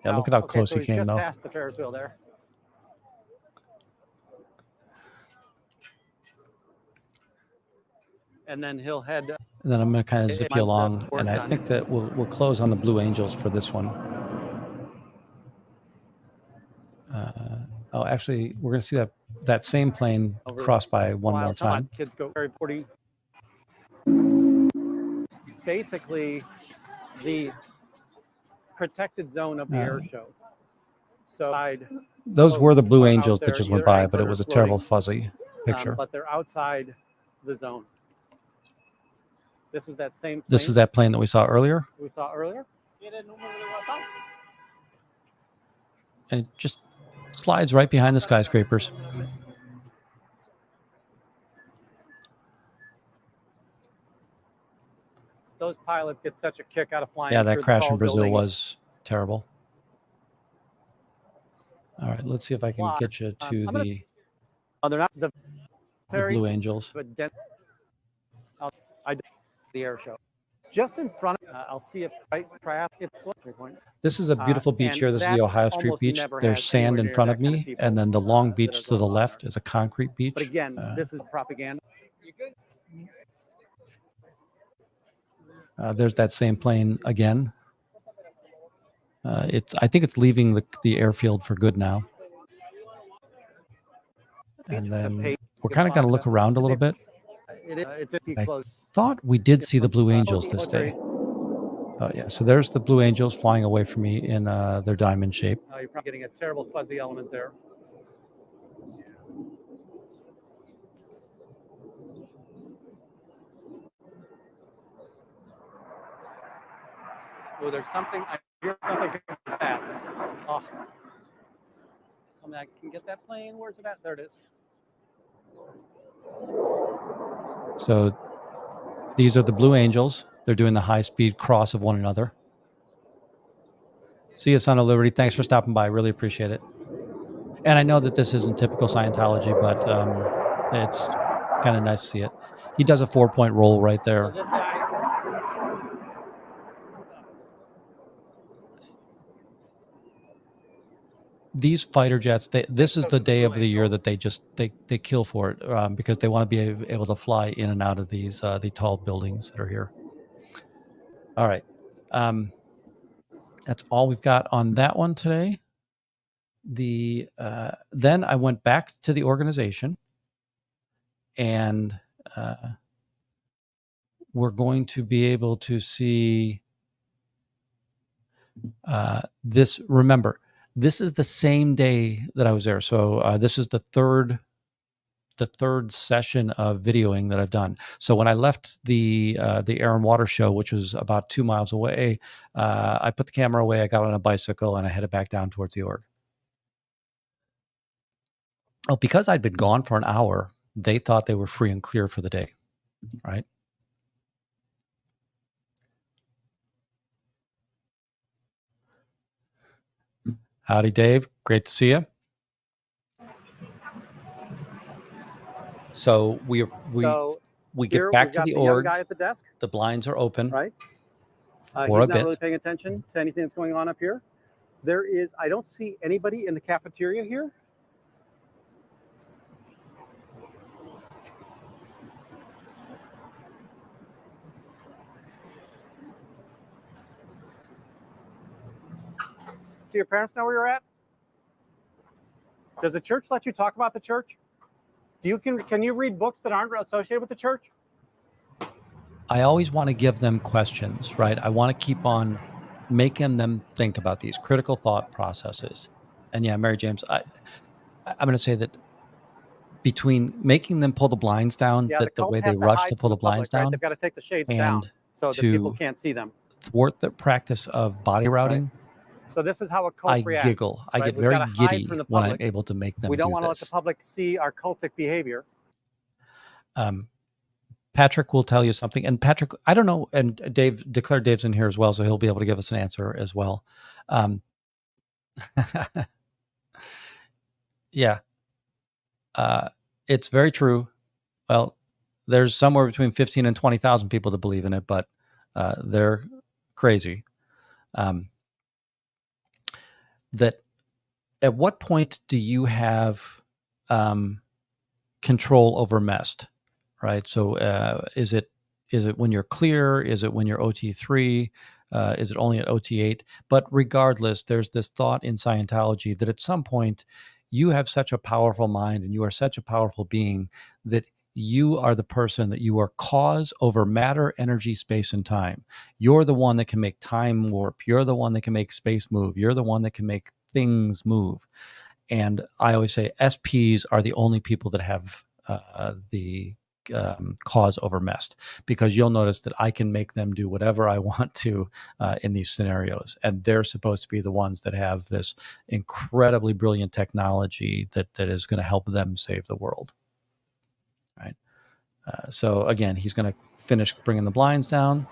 Yeah, look at how close he came, though. Past the Ferris wheel there. And then he'll head. And then I'm going to kind of zip you along, and I think that we'll close on the Blue Angels for this one. Actually, we're going to see that same plane cross by one more time. Kids go very 40. Basically, the protected zone of the air show. So those were the Blue Angels that just went by, but it was a terrible fuzzy picture. But they're outside the zone. This is that same plane. This is that plane that we saw earlier? And it just slides right behind the skyscrapers. Those pilots get such a kick out of flying. Yeah, that crash in Brazil was terrible. All right, let's see if I can get you to the Blue Angels. The air show. Just in front of I'll see if This is a beautiful beach here. This is the Ohio Street beach. There's sand in front of me, and then the long beach to the left is a concrete beach. But again, this is propaganda. There's that same plane again. I think it's leaving the airfield for good now. And then we're kind of going to look around a little bit. I thought we did see the Blue Angels this day. Oh, yeah. So there's the Blue Angels flying away from me in their diamond shape. You're probably getting a terrible fuzzy element there. Oh, there's something. I hear something fast. Oh. Tell me I can get that plane. Where's it at? There it is. So these are the Blue Angels. They're doing the high-speed cross of one another. See you, Son of Liberty. Thanks for stopping by. Really appreciate it. And I know that this isn't typical Scientology, but it's kind of nice to see it. He does a 4-point roll right there. So this guy, these fighter jets, this is the day of the year that they kill for it because they want to be able to fly in and out of the tall buildings that are here. All right. That's all we've got on that one today. Then I went back to the organization, and we're going to be able to see this. Remember, this is the same day that I was there. So this is the third session of videoing that I've done. So when I left the Air and Water show, which was about 2 miles away, I put the camera away, I got on a bicycle, and I headed back down towards the org. Oh, because I'd been gone for an hour, they thought they were free and clear for the day, right? Howdy, Dave. Great to see you. So we Here get back we've to got the the young org. guy at the desk, The blinds are open right? for He's a not bit. really paying attention to anything that's going on up here. I don't see anybody in the cafeteria here. Do your parents know where you're at? Does the church let you talk about the church? Can you read books that aren't associated with the church? I always want to give them questions, right? I want to keep on making them think about these critical thought processes. And yeah, Mary James, I'm going to say that between making them pull the blinds down, Yeah, the that the cult way they has to rush to hide from pull the the blinds public, right? They've down, got to take the shades down and so that people to can't see them. thwart the practice of body routing, So this is how a cult I reacts. giggle. I right? get We've very got to hide giddy from the when I'm public. able to make them We don't do want to let the this. public see our cultic behavior. Patrick will tell you something. And Patrick, I don't know, and Dave's in here as well, so he'll be able to give us an answer as well. Yeah. It's very true. Well, there's somewhere between 15 and 20,000 people that believe in it, but they're crazy. That at what point do you have control over MEST, right? So is it when you're clear? Is it when you're OT3? Is it only at OT8? But regardless, there's this thought in Scientology that at some point you have such a powerful mind and you are such a powerful being that you are the person, that you are cause over matter, energy, space, and time. You're the one that can make time warp. You're the one that can make space move. You're the one that can make things move. And I always say SPs are the only people that have the cause over MEST, because you'll notice that I can make them do whatever I want to in these scenarios. And they're supposed to be the ones that have this incredibly brilliant technology that is going to help them save the world. Right. So again, he's going to finish bringing the blinds down.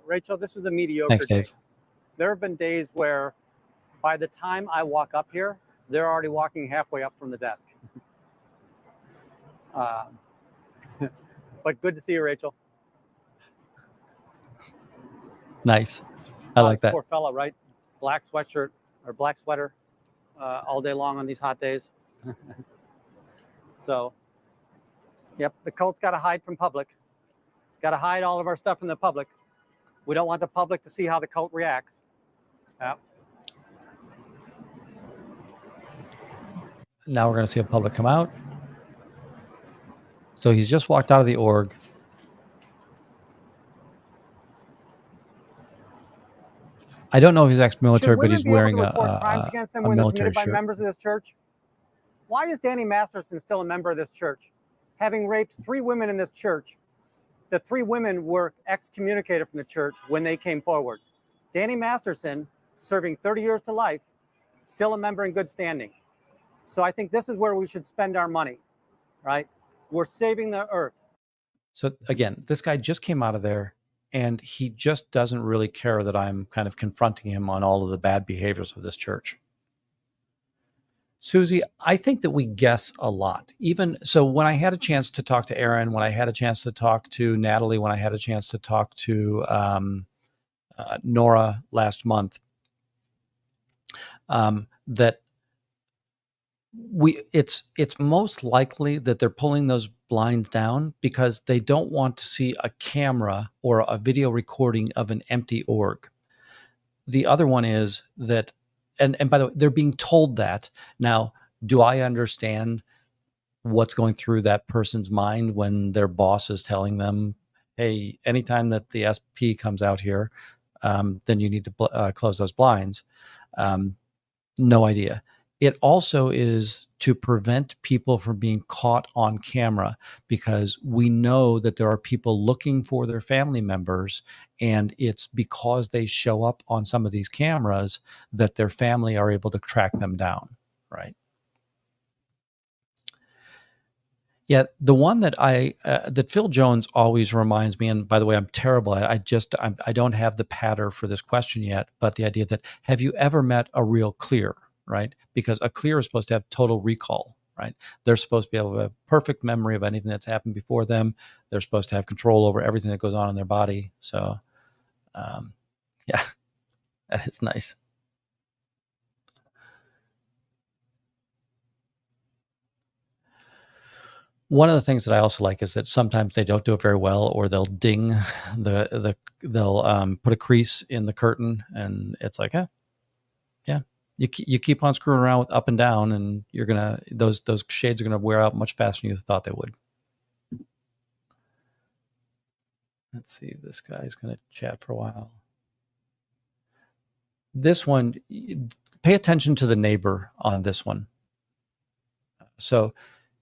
Rachel, this is a mediocre Thanks, Dave. day. There have been days where by the time I walk up here, they're already walking halfway up from the desk. But good to see you, Rachel. Nice. I like that. Poor fella, right? Black sweatshirt or black sweater all day long on these hot days. So, yep, the cult's got to hide from public. Got to hide all of our stuff from the public. We don't want the public to see how the cult reacts. Yep. Now we're going to see a public come out. So he's just walked out of the org. I don't know if he's ex-military, but he's wearing a military by shirt. Members of this church? Why is Danny Masterson still a member of this church? Having raped 3 women in this church, the 3 women were excommunicated from the church when they came forward. Danny Masterson, serving 30 years to life, still a member in good standing. So I think this is where we should spend our money, right? We're saving the earth. So again, this guy just came out of there, and he just doesn't really care that I'm kind of confronting him on all of the bad behaviors of this church. Susie, I think that we guess a lot. Even so, when I had a chance to talk to Aaron, when I had a chance to talk to Natalie, when I had a chance to talk to Nora last month, that it's most likely that they're pulling those blinds down because they don't want to see a camera or a video recording of an empty org. The other one is that, and by the way, they're being told that. Now, do I understand what's going through that person's mind when their boss is telling them, hey, anytime that the SP comes out here, then you need to close those blinds? No idea. It also is to prevent people from being caught on camera, because we know that there are people looking for their family members, and it's because they show up on some of these cameras that their family are able to track them down, right? Yeah, the one that that Phil Jones always reminds me, and by the way, I'm terrible. I don't have the patter for this question yet, but the idea that, have you ever met a real clear, right? Because a clear is supposed to have total recall, right? They're supposed to be able to have perfect memory of anything that's happened before them. They're supposed to have control over everything that goes on in their body. So, yeah, that is nice. One of the things that I also like is that sometimes they don't do it very well, or they'll ding they'll put a crease in the curtain, and it's like, yeah, you keep on screwing around with up and down, and you're gonna those shades are gonna wear out much faster than you thought they would. Let's see, this guy's gonna chat for a while. This one, pay attention to the neighbor on this one. So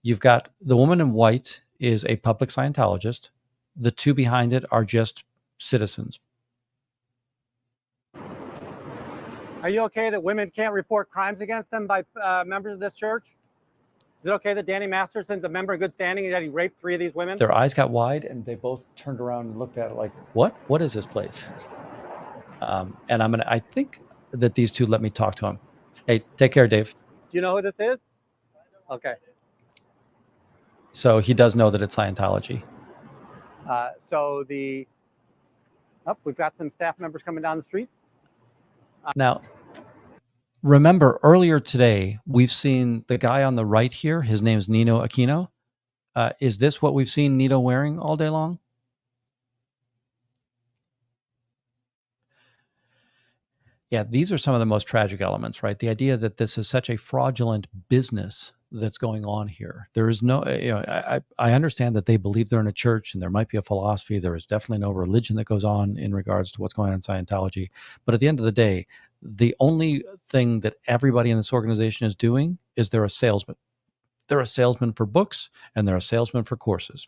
you've got the woman in white is a public Scientologist. The two behind it are just citizens. Are you okay that women can't report crimes against them by members of this church? Is it okay that Danny Masterson's a member in good standing and that he raped 3 of these women? Their eyes got wide, and they both turned around and looked at it like, what? What is this place? And I think that these two let me talk to him. Hey, take care, Dave. Do you know who this is? Okay. So he does know that it's Scientology. We've got some staff members coming down the street. Now, remember earlier today, we've seen the guy on the right here. His name's Nino Aquino. Is this what we've seen Nino wearing all day long? Yeah, these are some of the most tragic elements, right? The idea that this is such a fraudulent business that's going on here. There is no, I understand that they believe they're in a church and there might be a philosophy. There is definitely no religion that goes on in regards to what's going on in Scientology. But at the end of the day, the only thing that everybody in this organization is doing is they're a salesman. They're a salesman for books and they're a salesman for courses,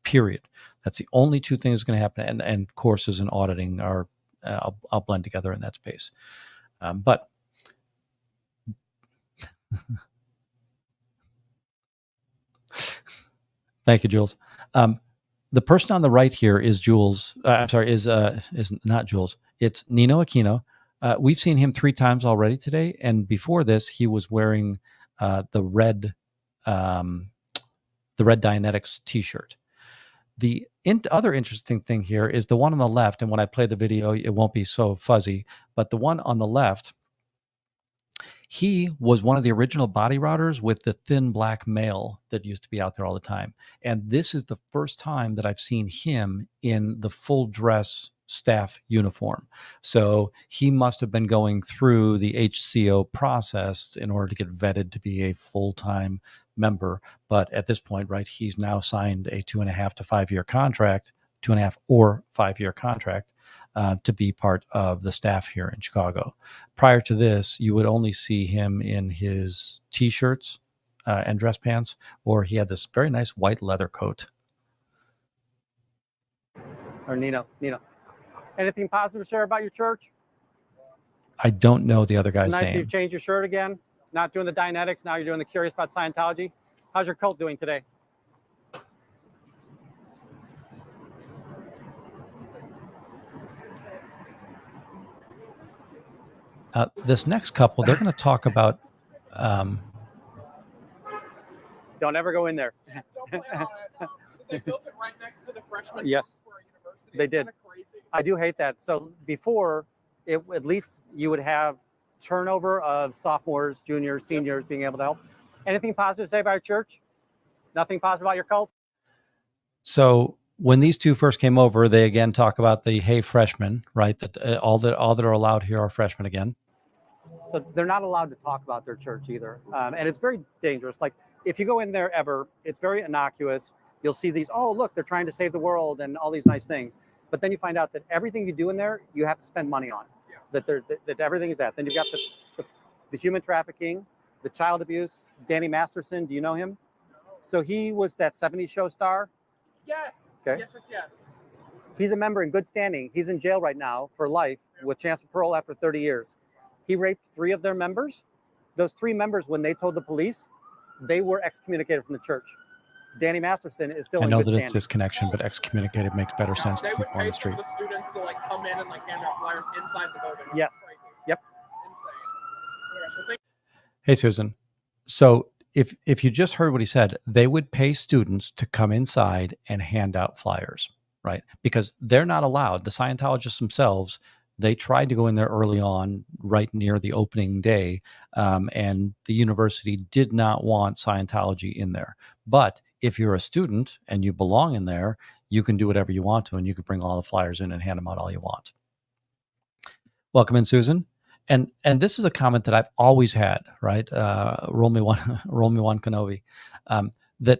period. That's the only two things going to happen. And courses and auditing are, I'll blend together in that space. But thank you, Jules. The person on the right here is Jules. Is not Jules. It's Nino Aquino. We've seen him 3 times already today, and before this, he was wearing the red Dianetics T-shirt. The other interesting thing here is the one on the left, and when I play the video, it won't be so fuzzy, but the one on the left, he was one of the original body routers with the thin black male that used to be out there all the time. And this is the first time that I've seen him in the full dress staff uniform. So he must have been going through the HCO process in order to get vetted to be a full-time member. But at this point, right, he's now signed a 2.5 to 5 year contract, 2.5 or 5 year contract to be part of the staff here in Chicago. Prior to this, you would only see him in his T-shirts and dress pants, or he had this very nice white leather coat. Or Nino. Anything positive to share about your church? I don't know the other guy's nice name. That you've changed your shirt again. Not doing the Dianetics. Now you're doing the Curious About Scientology. How's your cult doing today? This next couple, they're going to talk about. Don't ever go in there. They built it right next to the freshman Yes, university. they did. Crazy. I do hate that. So before, at least you would have turnover of sophomores, juniors, seniors being able to help. Anything positive to say about your church? Nothing positive about your cult? So when these two first came over, they again talk about the hey freshmen, right? That all that are allowed here are freshmen again. So they're not allowed to talk about their church either, and it's very dangerous. Like if you go in there ever, it's very innocuous. You'll see these. Oh, look, they're trying to save the world and all these nice things. But then you find out that everything you do in there, you have to spend money on. Yeah. That everything is that. Then you've got the human trafficking, the child abuse. Danny Masterson, do you know him? No. So he was that 70s show star. Yes. Okay. Yes. He's a member in good standing. He's in jail right now for life with chance of parole after 30 years. He raped 3 of their members. Those 3 members, when they told the police, they were excommunicated from the church. Danny Masterson is still in good standing. I know that it's disconnection, but excommunicated makes better sense to people on the street. They would pay some of the students to like come in and like hand out flyers inside the building. Yes. Crazy. Yep. Insane. Hey, Susan. So if you just heard what he said, they would pay students to come inside and hand out flyers, right? Because they're not allowed. The Scientologists themselves, they tried to go in there early on, right near the opening day, and the university did not want Scientology in there. But if you're a student and you belong in there, you can do whatever you want to, and you can bring all the flyers in and hand them out all you want. Welcome in, Susan. And this is a comment that I've always had, right? Roll me one, roll me one, Kenobi. That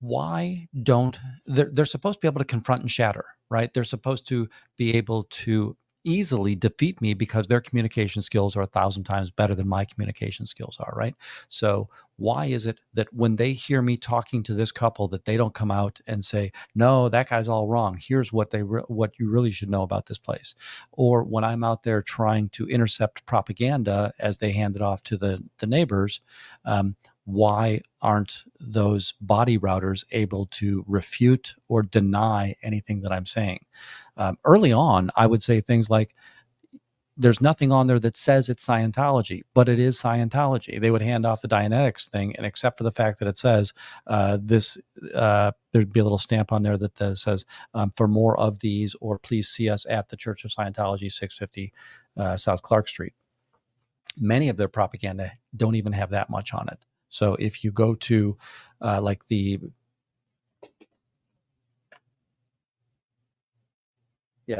why don't they're supposed to be able to confront and shatter, right? They're supposed to be able to easily defeat me because their communication skills are 1,000 times better than my communication skills are, right? So why is it that when they hear me talking to this couple that they don't come out and say, no, that guy's all wrong, here's what what you really should know about this place? Or when I'm out there trying to intercept propaganda as they hand it off to the neighbors, why aren't those body routers able to refute or deny anything that I'm saying? Early on, I would say things like, there's nothing on there that says it's Scientology, but it is Scientology. They would hand off the Dianetics thing, and except for the fact that it says there'd be a little stamp on there that says, for more of these, or please see us at the Church of Scientology, 650 South Clark Street. Many of their propaganda don't even have that much on it. So if you go to like the,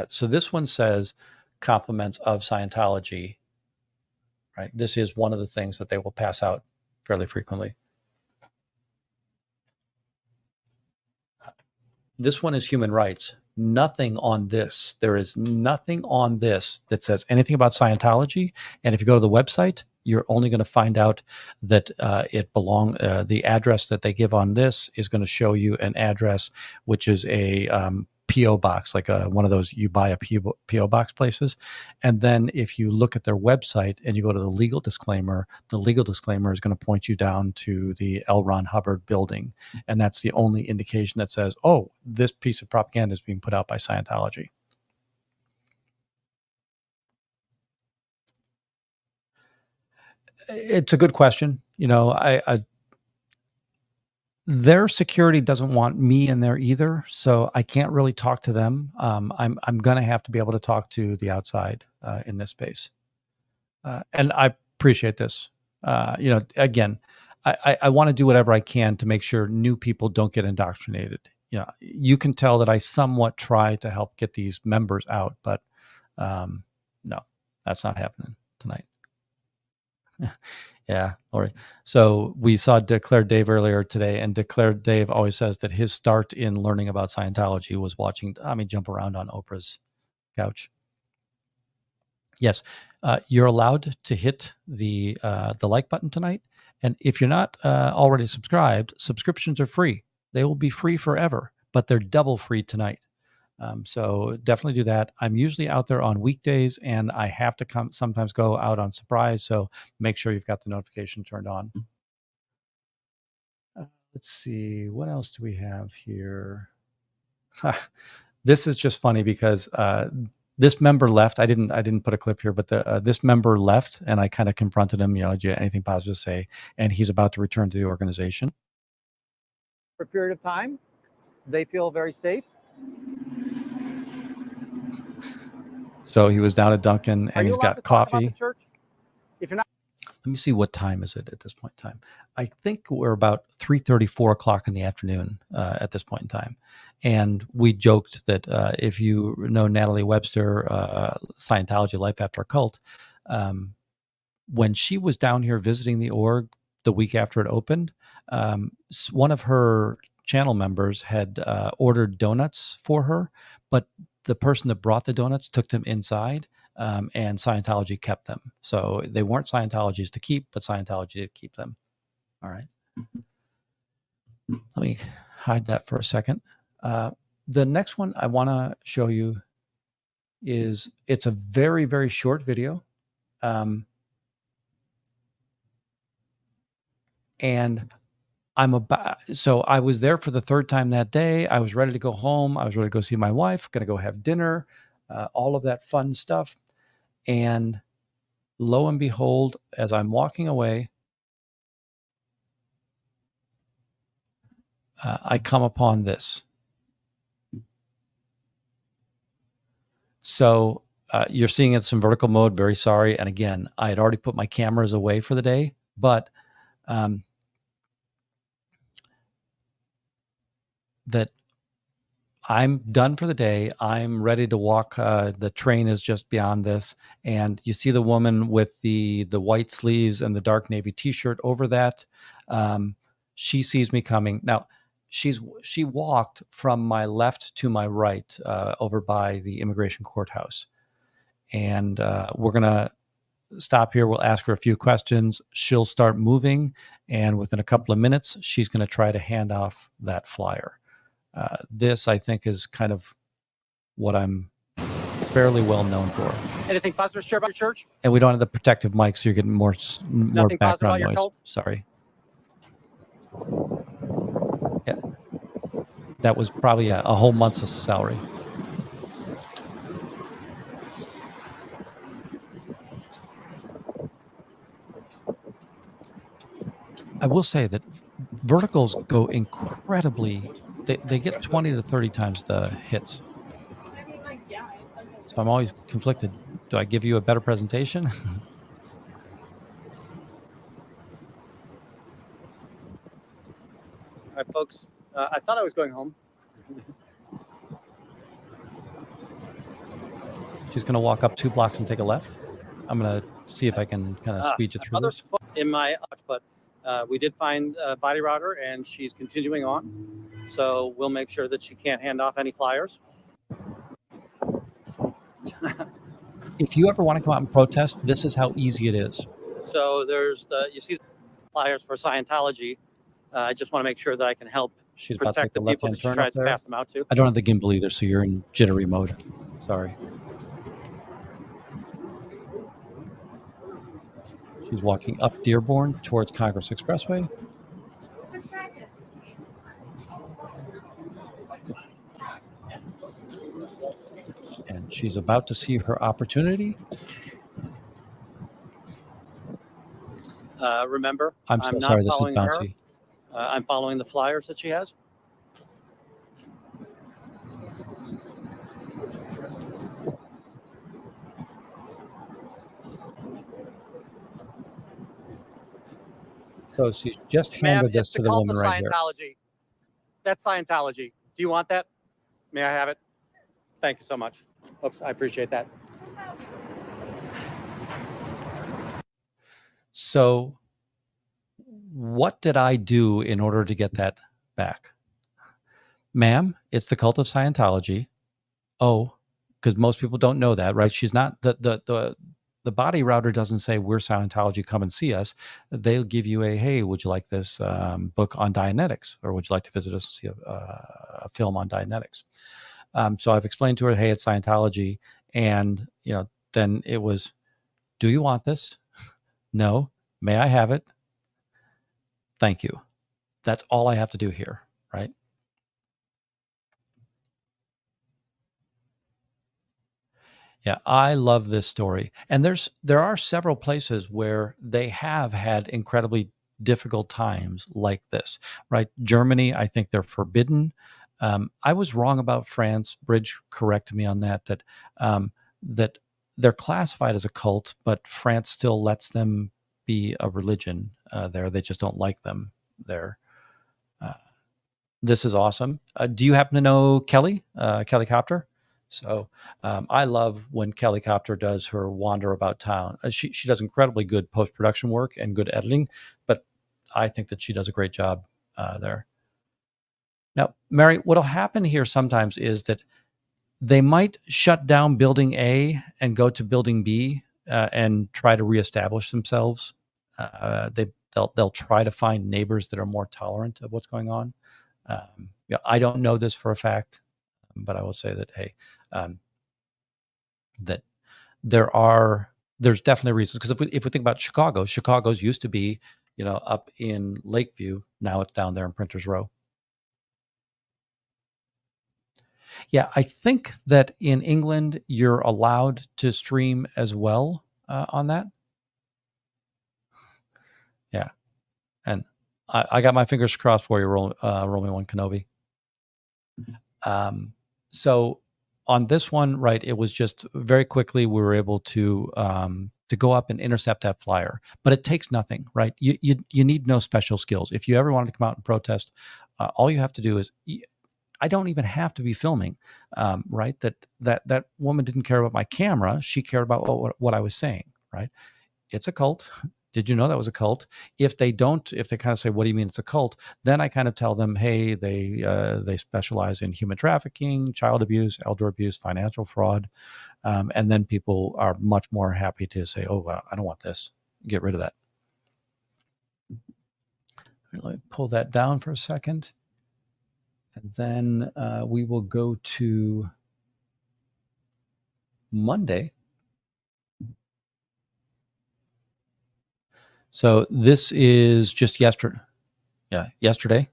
so this one says compliments of Scientology, right? This is one of the things that they will pass out fairly frequently. This one is human rights. Nothing on this. There is nothing on this that says anything about Scientology. And if you go to the website, you're only going to find out that the address that they give on this is going to show you an address, which is a PO box, like one of those you buy a PO box places. And then if you look at their website and you go to the legal disclaimer is going to point you down to the L. Ron Hubbard building. And that's the only indication that says, oh, this piece of propaganda is being put out by Scientology. It's a good question. You know, their security doesn't want me in there either, so I can't really talk to them. I'm going to have to be able to talk to the outside in this space, and I appreciate this. You know, again, I want to do whatever I can to make sure new people don't get indoctrinated. You know, you can tell that I somewhat try to help get these members out, but no, that's not happening tonight. Yeah, Lori. So we saw Declared Dave earlier today, and Declared Dave always says that his start in learning about Scientology was watching Tommy jump around on Oprah's couch. Yes, you're allowed to hit the like button tonight, and if you're not already subscribed, subscriptions are free. They will be free forever, but they're double free tonight. So definitely do that. I'm usually out there on weekdays, and I have to sometimes go out on surprise. So make sure you've got the notification turned on. Let's see, what else do we have here? This is just funny because this member left. I didn't put a clip here, but this member left, and I kind of confronted him. You know, do you have anything positive to say? And he's about to return to the organization For a period of time, they feel very safe. So he was down at Dunkin', and he's got coffee. Church? If you're not, let me see, what time is it at this point in time? I think we're about 3:30, 4 o'clock in the afternoon at this point in time. And we joked that if you know Natalie Webster, Scientology Life After a Cult, when she was down here visiting the org the week after it opened, one of her channel members had ordered donuts for her, but the person that brought the donuts took them inside, and Scientology kept them. So they weren't Scientology's to keep, but Scientology did keep them. All right. Let me hide that for a second. The next one I want to show you it's a very, very short video. And so I was there for the third time that day. I was ready to go home. I was ready to go see my wife, going to go have dinner, all of that fun stuff. And lo and behold, as I'm walking away, I come upon this. So you're seeing it's in vertical mode. Very sorry. And again, I had already put my cameras away for the day, but that I'm done for the day. I'm ready to walk. The train is just beyond this. And you see the woman with the white sleeves and the dark navy t-shirt over that. She sees me coming. Now, she walked from my left to my right over by the immigration courthouse. And we're going to stop here. We'll ask her a few questions. She'll start moving. And within a couple of minutes, she's going to try to hand off that flyer. This, I think, is kind of what I'm fairly well known for. Anything positive to share about your church? And we don't have the protective mic, so you're getting more Nothing positive about background your noise. cult? Sorry. Yeah, that was probably a whole month's of salary. I will say that verticals go incredibly. They get 20 to 30 times the hits. So I'm always conflicted. Do I give you a better presentation? All right, folks. I thought I was going home. She's going to walk up 2 blocks and take a left. I'm going to see if I can kind of speed you through this. In my, but we did find a body router, and she's continuing on. So we'll make sure that she can't hand off any flyers. If you ever want to come out and protest, this is how easy it is. So there's you see the flyers for Scientology. I just want to make sure that I can help She's about to take protect the the people left-hand that she turn tries up to there. pass them out to. I don't have the gimbal either, so you're in jittery mode. Sorry. She's walking up Dearborn towards Congress Expressway. And she's about to see her opportunity. Remember, I'm so not sorry, this is following her. bouncy. I'm following the flyers that she has. So she's just Ma'am, handed this it's to the the cult woman of right here. Scientology. That's Scientology. Do you want that? May I have it? Thank you so much. Oops, I appreciate that. So what did I do in order to get that back? Ma'am, it's the cult of Scientology. Oh, because most people don't know that, right? She's not the body router doesn't say we're Scientology, come and see us. They'll give you a, hey, would you like this book on Dianetics, or would you like to visit us and see a film on Dianetics? So I've explained to her, hey, it's Scientology, and then it was, do you want this? No. May I have it? Thank you. That's all I have to do here, right? Yeah, I love this story. And there are several places where they have had incredibly difficult times like this, right? Germany, I think they're forbidden. I was wrong about France. Bridge corrected me on that, that they're classified as a cult, but France still lets them be a religion there. They just don't like them there. This is awesome. Do you happen to know Kelly, Kelly Copter? So I love when Kelly Copter does her wander about town. She does incredibly good post-production work and good editing, but I think that she does a great job there. Now, Mary, what'll happen here sometimes is that they might shut down building A and go to building B and try to reestablish themselves. They'll try to find neighbors that are more tolerant of what's going on. I don't know this for a fact, but I will say that, hey, that there's definitely reasons, because if we think about Chicago's used to be up in Lakeview. Now it's down there in Printers Row. Yeah, I think that in England you're allowed to stream as well on that. I got my fingers crossed for you, Romy One Kenobi. So on this one, right, it was just very quickly we were able to go up and intercept that flyer. But it takes nothing, right? You need no special skills. If you ever wanted to come out and protest, all you have to do is I don't even have to be filming, right? That woman didn't care about my camera; she cared about what I was saying, right? It's a cult. Did you know that was a cult? If they kind of say, "What do you mean it's a cult?" Then I kind of tell them, "Hey, they specialize in human trafficking, child abuse, elder abuse, financial fraud," and then people are much more happy to say, "Oh, well, I don't want this. Get rid of that." Let me pull that down for a second, and then we will go to Monday. So this is just yesterday. Yeah, yesterday.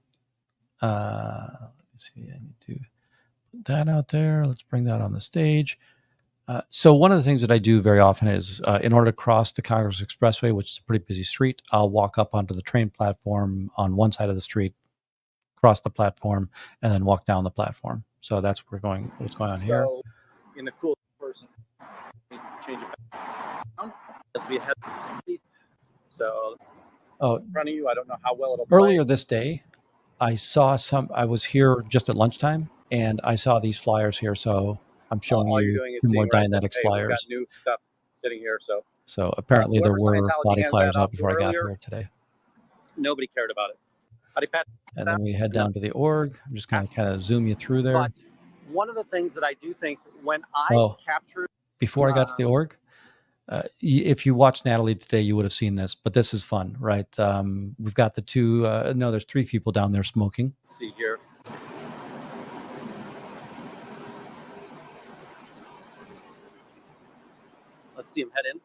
Let's see. I need to put that out there. Let's bring that on the stage. So one of the things that I do very often is, in order to cross the Congress Expressway, which is a pretty busy street, I'll walk up onto the train platform on one side of the street, cross the platform, and then walk down the platform. So that's what's going on here. So, in the cool person, we change it back as we head. So, in front of you, I don't know how well it'll play. Earlier this day, I was here just at lunchtime, and I saw these flyers here. So I'm showing all you you're doing is two more seeing, right, Dianetics hey, we've got flyers. new stuff sitting here. So apparently there whoever were Scientology body handed flyers that out off to before I got earlier, here today. nobody cared about it. Howdy, Pat. And then we head down to the org. I'm just going to kind of zoom you through there. But one of the things that I do think when I captured... Before I got to the org, if you watched Natalie today, you would have seen this, but this is fun, right? We've got the two, there's three people down there smoking. Let's see here. Let's see him head in.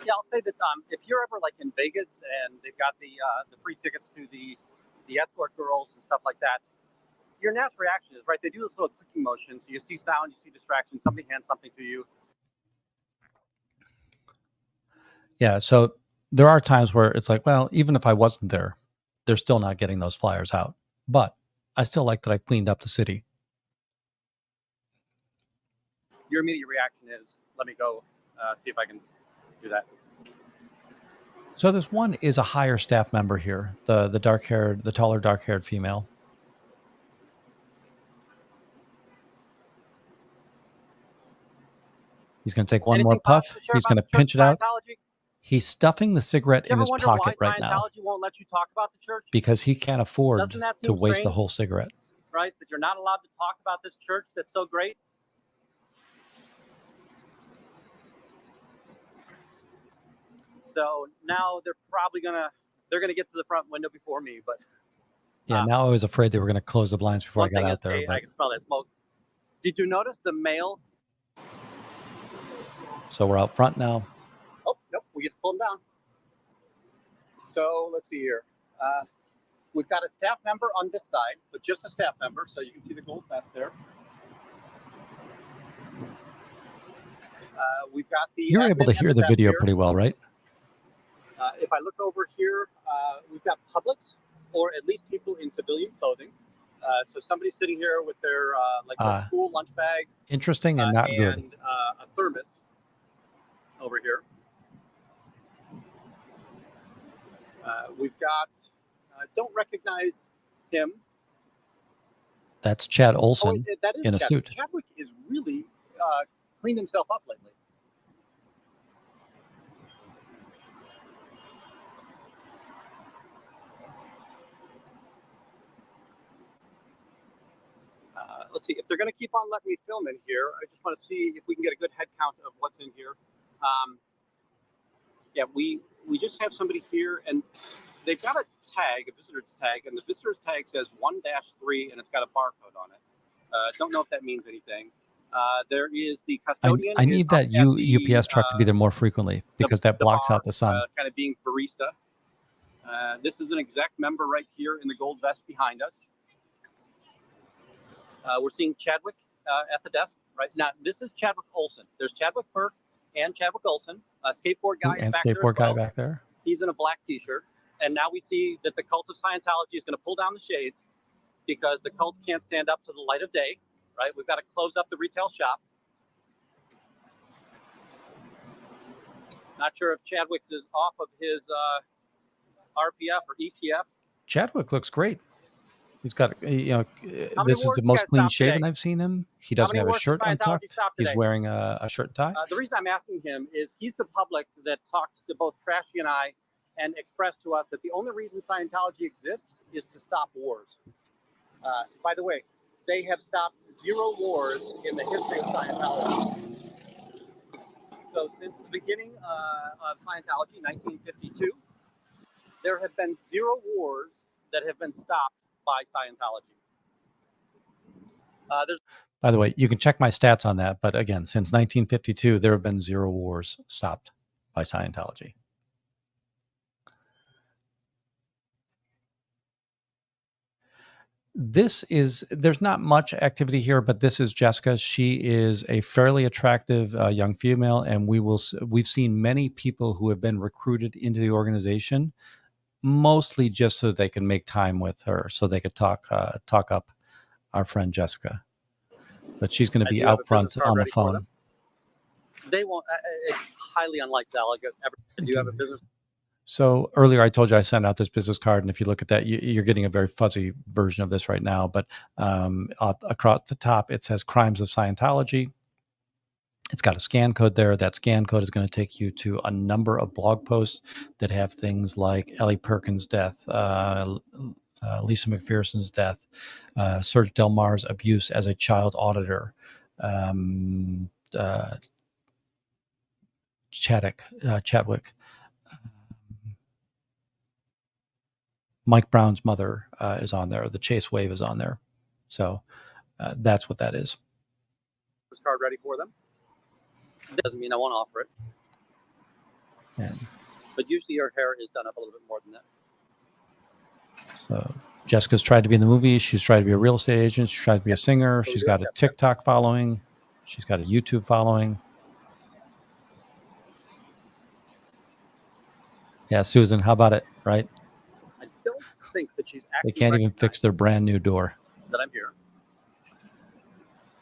Yeah, I'll say that if you're ever like in Vegas and they've got the free tickets to the escort girls and stuff like that, your natural reaction is, right, they do this little clicking motion. So you see sound, you see distraction, somebody hands something to you. Yeah, so there are times where it's like, well, even if I wasn't there, they're still not getting those flyers out. But I still like that I cleaned up the city. Your immediate reaction is, let me go see if I can do that. So this one is a higher staff member here, the taller dark-haired female. He's going to take one more puff. He's going to pinch it out. He's stuffing the cigarette in his pocket right now. Scientology won't let you talk about the church? Because he can't afford to waste a whole cigarette. Right? That you're not allowed to talk about this church that's so great? So now they're probably gonna get to the front window before me, but yeah. Now I was afraid they were going to close the blinds before I got out there. I can smell that smoke. Did you notice the male? So we're out front now. Oh nope, we get to pull them down. So let's see here. We've got a staff member on this side, but just a staff member, so you can see the gold vest there. We've got the. You're able to hear the video pretty well, right? If I look over here, we've got publics, or at least people in civilian clothing. So somebody's sitting here with their their school lunch bag. Interesting and not good. And a thermos over here. We've got. Don't recognize him. That's Chad Olson in a suit. Chadwick is really cleaned himself up lately. Let's see, if they're going to keep on letting me film in here, I just want to see if we can get a good head count of what's in here. Yeah, we just have somebody here, and they've got a tag, a visitor's tag, and the visitor's tag says 1-3, and it's got a barcode on it. Don't know if that means anything. There is the custodian. I need that UPS truck to be there more frequently because that blocks out the sun. Kind of being barista. This is an exec member right here in the gold vest behind us. We're seeing Chadwick at the desk right now. This is Chadwick Olson. There's Chadwick Burke, and Chadwick Olsen, a skateboard guy, and back there as skateboard guy well. back there. He's in a black T-shirt, and now we see that the cult of Scientology is going to pull down the shades because the cult can't stand up to the light of day. Right? We've got to close up the retail shop. Not sure if Chadwick's is off of his RPF or ETF. Chadwick looks great. He's got, this is the wars most you guys clean stopped shaven today? I've seen him. He doesn't many have his wars did shirt Scientology untucked. stop He's today? wearing a shirt and tie. The reason I'm asking him is he's the public that talks to both Trashy and I and expressed to us that the only reason Scientology exists is to stop wars. By the way, they have stopped 0 wars in the history of Scientology. So since the beginning of Scientology, 1952, there have been 0 wars that have been stopped by Scientology. By the way, you can check my stats on that. But again, since 1952, there have been 0 wars stopped by Scientology. There's not much activity here, but this is Jessica. She is a fairly attractive young female, and we've seen many people who have been recruited into the organization, mostly just so they can make time with her, so they could talk up our friend Jessica. But she's going to be out front on the phone. They won't. It's highly unlikely they'll ever. Do you have a business? So earlier I told you I sent out this business card, and if you look at that, you're getting a very fuzzy version of this right now. But across the top, it says Crimes of Scientology. It's got a scan code there. That scan code is going to take you to a number of blog posts that have things like Ellie Perkins' death, Lisa McPherson's death, Serge Delmar's abuse as a child auditor, Chadwick, Mike Brown's mother is on there. The Chase Wave is on there. So that's what that is. This card ready for them? That doesn't mean I won't offer it. But usually your hair is done up a little bit more than that. So Jessica's tried to be in the movie. She's tried to be a real estate agent. She's tried to be a singer. She's got a TikTok following. She's got a YouTube following. Yeah, Susan, how about it, right? I don't think that she's actually. They can't even fix their brand new door. That I'm here.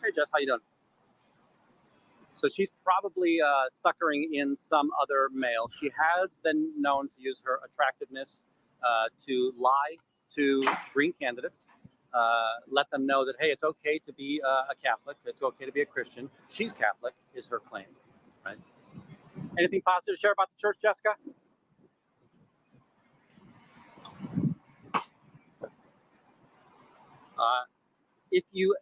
Hey, Jess, how you doing? So she's probably suckering in some other male. She has been known to use her attractiveness to lie to Green candidates, let them know that, hey, it's okay to be a Catholic. It's okay to be a Christian. She's Catholic, is her claim, right? Anything positive to share about the church, Jessica? If you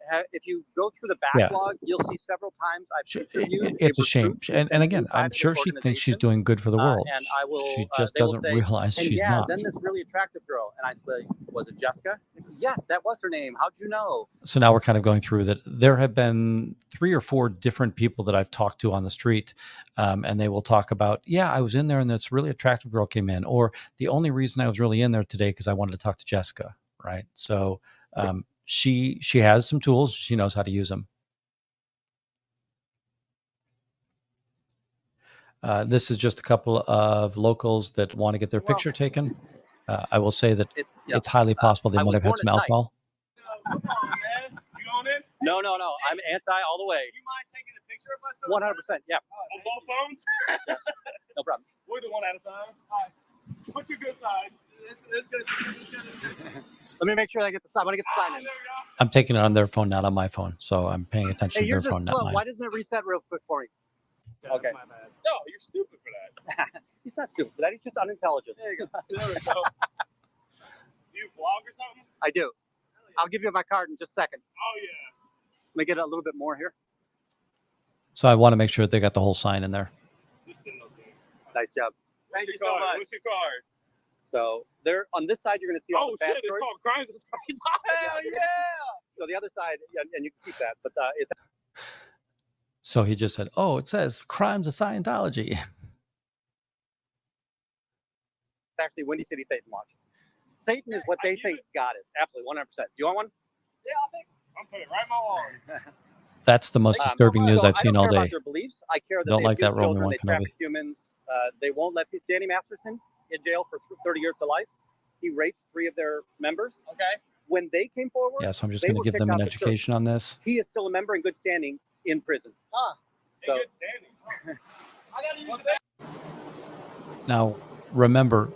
go through the backlog, you'll see several times I've interviewed. It's a shame, and again, I'm sure she thinks she's doing good for the world. And I will. She just doesn't realize she's not. Then this really attractive girl, and I say, was it Jessica? Yes, that was her name. How'd you know? So now we're kind of going through that. There have been 3 or 4 different people that I've talked to on the street, and they will talk about, yeah, I was in there, and this really attractive girl came in, or the only reason I was really in there today because I wanted to talk to Jessica, right? So. She has some tools. She knows how to use them. This is just a couple of locals that want to get their picture taken. I will say that it's highly possible they might have had some alcohol. Come on, man. You on it? No. I'm anti all the way. You mind taking a picture of us? 100%. Yeah. On both phones? No problem. We'll do one at a time. All right. Put your good side. It's good. Let me make sure I get the sign. I want to get the sign in. I'm taking it on their phone, not on my phone. So I'm paying attention to their phone, not mine. Why doesn't it reset real quick for me? Yeah, okay. My bad. No, you're stupid for that. He's not stupid for that. He's just unintelligent. There you go. There we go. Do you vlog or something? I do. I'll give you my card in just a second. Oh, yeah. Let me get a little bit more here. So I want to make sure that they got the whole sign in there. Nice job. Thank you so much. What's your card? So there on this side, you're going to see all the bad stories. It's called Crimes of Scientology. Hell yeah! So the other side, and you can keep that, but it's. So he just said, "Oh, it says Crimes of Scientology." It's actually Windy City Satan Lodge. Satan is what they think God is. Absolutely, 100%. Do you want one? Yeah, I'll take it. I'm putting it right in my wallet. That's the most disturbing news So I've I seen don't all care about day. their beliefs. I care that Don't they like abuse that Roman children, one, they Kenobi. traffic humans. They won't let Danny Masterson in jail for 30 years to life. He raped 3 of their members. Okay. When they came forward, Yeah, so I'm just they going to were give kicked them an out the church. education on this. He is still a member in good standing in prison. In good standing. I gotta use the Now, remember,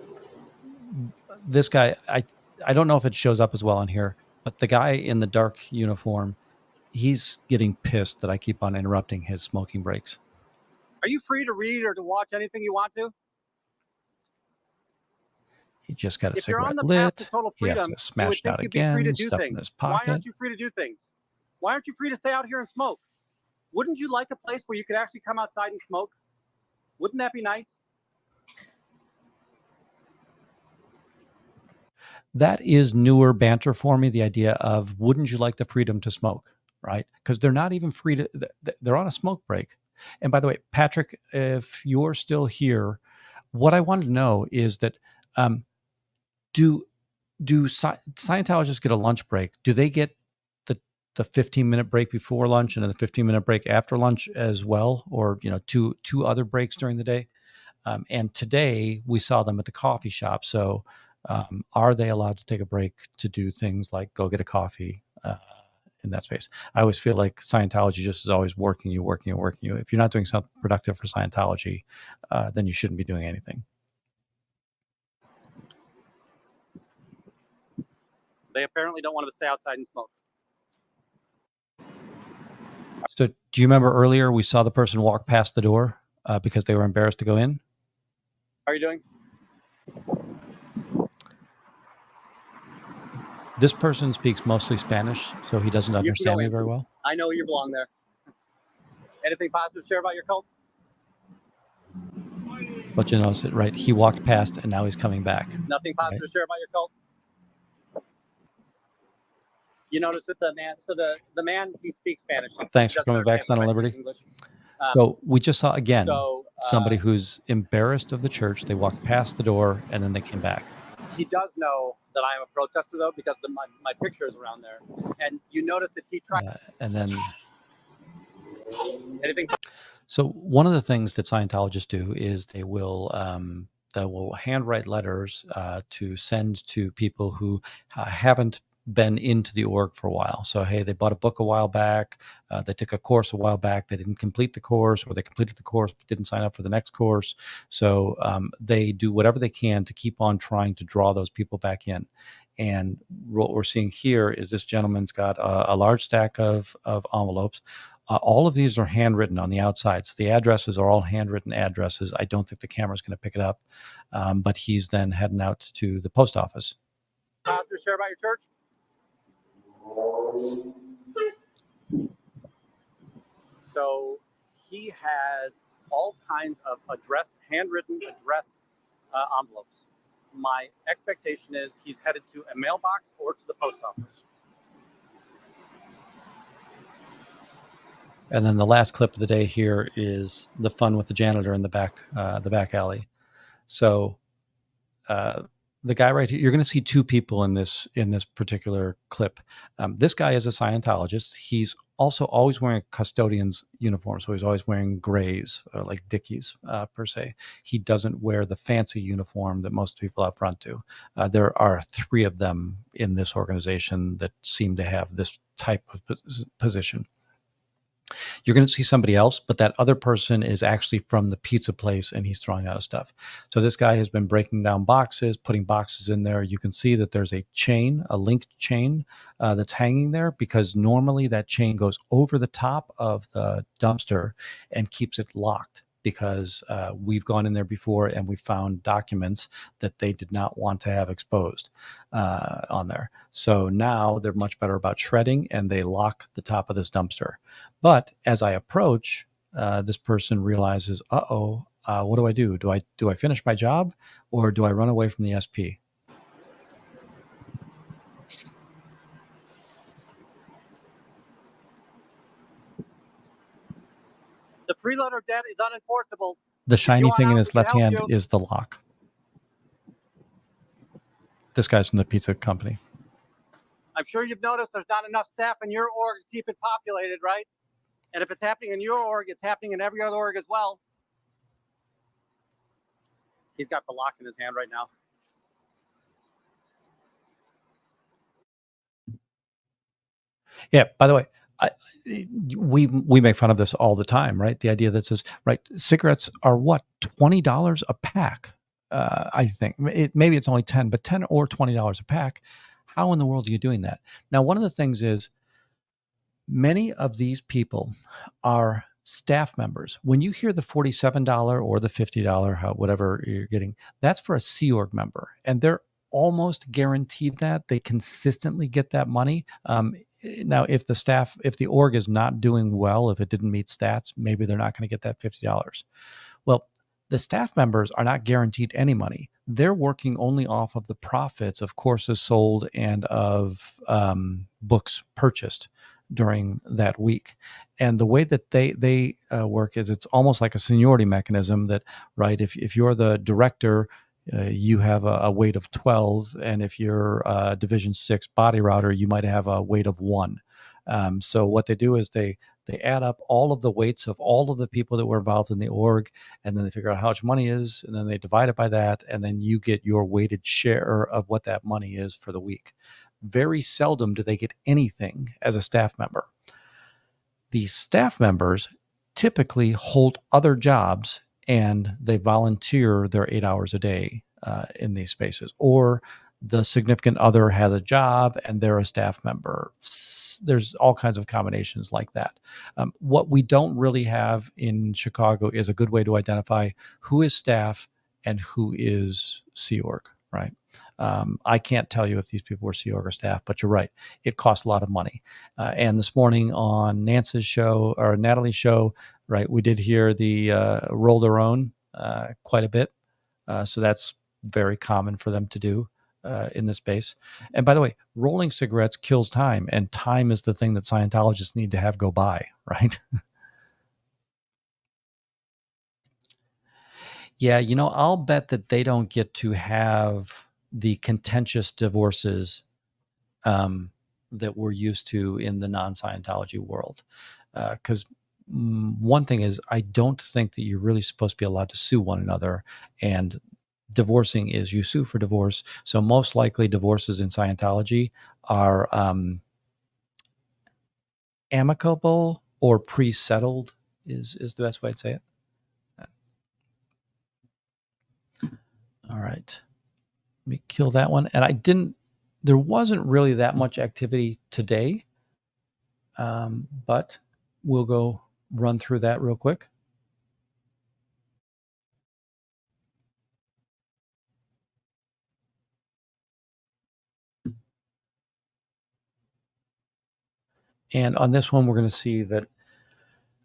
this guy, I don't know if it shows up as well on here, but the guy in the dark uniform, he's getting pissed that I keep on interrupting his smoking breaks. Are you free to read or to watch anything you want to? He just got a If you're on cigarette the path to lit. total He has freedom, to you smash would it think out you'd be free to again, do stuff in things. his Why pocket. aren't you free to do things? Why aren't you free to stay out here and smoke? Wouldn't you like a place where you could actually come outside and smoke? Wouldn't that be nice? That is newer banter for me, the idea of wouldn't you like the freedom to smoke, right? Because they're not even free to, they're on a smoke break. And by the way, Patrick, if you're still here, what I wanted to know is that do Scientologists get a lunch break? Do they get the 15-minute break before lunch and then the 15-minute break after lunch as well, or two other breaks during the day? And today we saw them at the coffee shop. So are they allowed to take a break to do things like go get a coffee in that space? I always feel like Scientology just is always working you. If you're not doing something productive for Scientology, then you shouldn't be doing anything. They apparently don't want to stay outside and smoke. So do you remember earlier we saw the person walk past the door because they were embarrassed to go in? How are you doing? This person speaks mostly Spanish, so he doesn't understand me very well. I know you belong there. Anything positive to share about your cult? But you notice it, right? He walked past and now he's coming back. Nothing positive to share about your cult? You notice that the man, he speaks Spanish. Thanks for coming back, Son of Liberty. So we just saw again somebody who's embarrassed of the church. They walked past the door and then they came back. He does know that I am a protester, though, because my picture is around there. And you notice that he tried. And then anything. So one of the things that Scientologists do is they will handwrite letters to send to people who haven't been into the org for a while. So, hey, they bought a book a while back. They took a course a while back. They didn't complete the course, or they completed the course but didn't sign up for the next course. So they do whatever they can to keep on trying to draw those people back in. And what we're seeing here is this gentleman's got a large stack of envelopes. All of these are handwritten on the outside. So the addresses are all handwritten addresses. I don't think the camera's going to pick it up. But he's then heading out to the post office. Positive share about your church? So he had all kinds of handwritten addressed envelopes. My expectation is he's headed to a mailbox or to the post office. And then the last clip of the day here is the fun with the janitor in the back alley. So the guy right here, you're going to see two people in this particular clip. This guy is a Scientologist. He's also always wearing a custodian's uniform, so he's always wearing grays, like Dickies per se. He doesn't wear the fancy uniform that most people up front do. There are 3 of them in this organization that seem to have this type of position. You're going to see somebody else, but that other person is actually from the pizza place and he's throwing out of stuff. So this guy has been breaking down boxes, putting boxes in there. You can see that there's a linked chain that's hanging there, because normally that chain goes over the top of the dumpster and keeps it locked, because we've gone in there before and we found documents that they did not want to have exposed on there. So now they're much better about shredding, and they lock the top of this dumpster. But as I approach, this person realizes, what do I do? Do I finish my job, or do I run away from the SP? The freeloader debt is unenforceable. The shiny thing in out, his left hand is the lock. This guy's from the pizza company. I'm sure you've noticed there's not enough staff in your org to keep it populated, right? And if it's happening in your org, it's happening in every other org as well. He's got the lock in his hand right now. Yeah. By the way, we make fun of this all the time, right? The idea that says, right, cigarettes are what, $20 a pack. I think maybe it's only 10, but $10 or $20 a pack. How in the world are you doing that? Now, one of the things is many of these people are staff members. When you hear the $47 or the $50, whatever you're getting, that's for a Sea Org member, and they're almost guaranteed that they consistently get that money. Now, if the org is not doing well, if it didn't meet stats, maybe they're not going to get that $50. Well, the staff members are not guaranteed any money. They're working only off of the profits of courses sold and of books purchased during that week. And the way that they work is it's almost like a seniority mechanism that, right, if you're the director, you have a weight of 12, and if you're a Division 6 body router, you might have a weight of 1. So what they do is they add up all of the weights of all of the people that were involved in the org, and then they figure out how much money is, and then they divide it by that, and then you get your weighted share of what that money is for the week. Very seldom do they get anything as a staff member. These staff members typically hold other jobs and they volunteer their 8 hours a day in these spaces, or the significant other has a job and they're a staff member. There's all kinds of combinations like that. What we don't really have in Chicago is a good way to identify who is staff and who is Sea Org, right? I can't tell you if these people were Sea Org or staff, but you're right. It costs a lot of money. And this morning on Nance's show, or Natalie's show, right, we did hear the roll their own quite a bit. So that's very common for them to do in this space. And by the way, rolling cigarettes kills time, and time is the thing that Scientologists need to have go by, right? Yeah, I'll bet that they don't get to have the contentious divorces that we're used to in the non-Scientology world. Because one thing is, I don't think that you're really supposed to be allowed to sue one another, and divorcing is you sue for divorce. So most likely divorces in Scientology are amicable or pre-settled is the best way to say it. All right. Let me kill that one. And there wasn't really that much activity today, but we'll go run through that real quick. And on this one, we're going to see that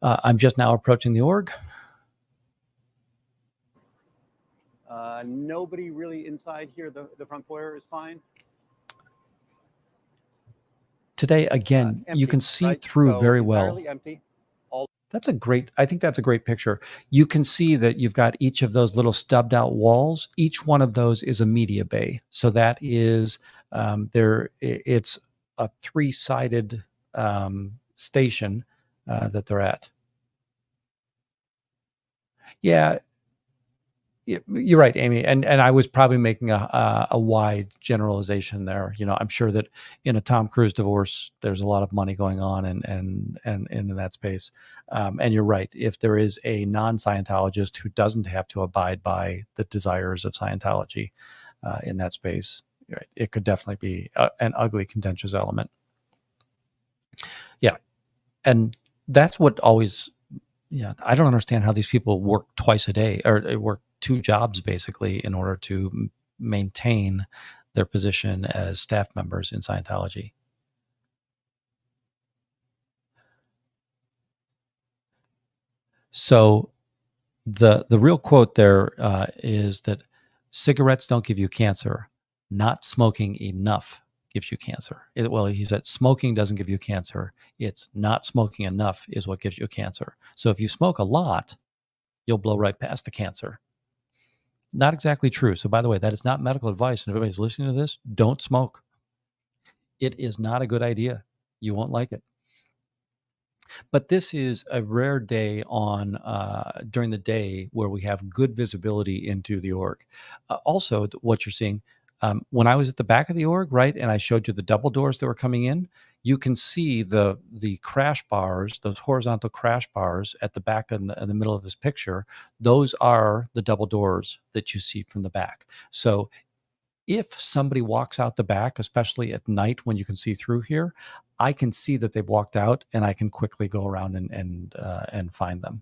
I'm just now approaching the org. Nobody really inside here. The front foyer is fine. Today, again, Empty, you can see right? through So very well. entirely empty. I think that's a great picture. You can see that you've got each of those little stubbed out walls. Each one of those is a media bay. So that is it's a 3-sided station that they're at. Yeah, you're right, Amy. And I was probably making a wide generalization there. I'm sure that in a Tom Cruise divorce, there's a lot of money going on and in that space. And you're right. If there is a non-Scientologist who doesn't have to abide by the desires of Scientology in that space, right, it could definitely be an ugly, contentious element. Yeah. And that's what always, I don't understand how these people work twice a day or work 2 jobs basically in order to maintain their position as staff members in Scientology. So the real quote there is that cigarettes don't give you cancer. Not smoking enough gives you cancer. He said smoking doesn't give you cancer. It's not smoking enough is what gives you cancer. So if you smoke a lot, you'll blow right past the cancer. Not exactly true. So by the way, that is not medical advice. And if everybody's listening to this, don't smoke. It is not a good idea. You won't like it. But this is a rare day on during the day where we have good visibility into the org. Also, what you're seeing when I was at the back of the org, right, and I showed you the double doors that were coming in, you can see the crash bars, those horizontal crash bars at the back in the middle of this picture. Those are the double doors that you see from the back. So if somebody walks out the back, especially at night when you can see through here, I can see that they've walked out, and I can quickly go around and find them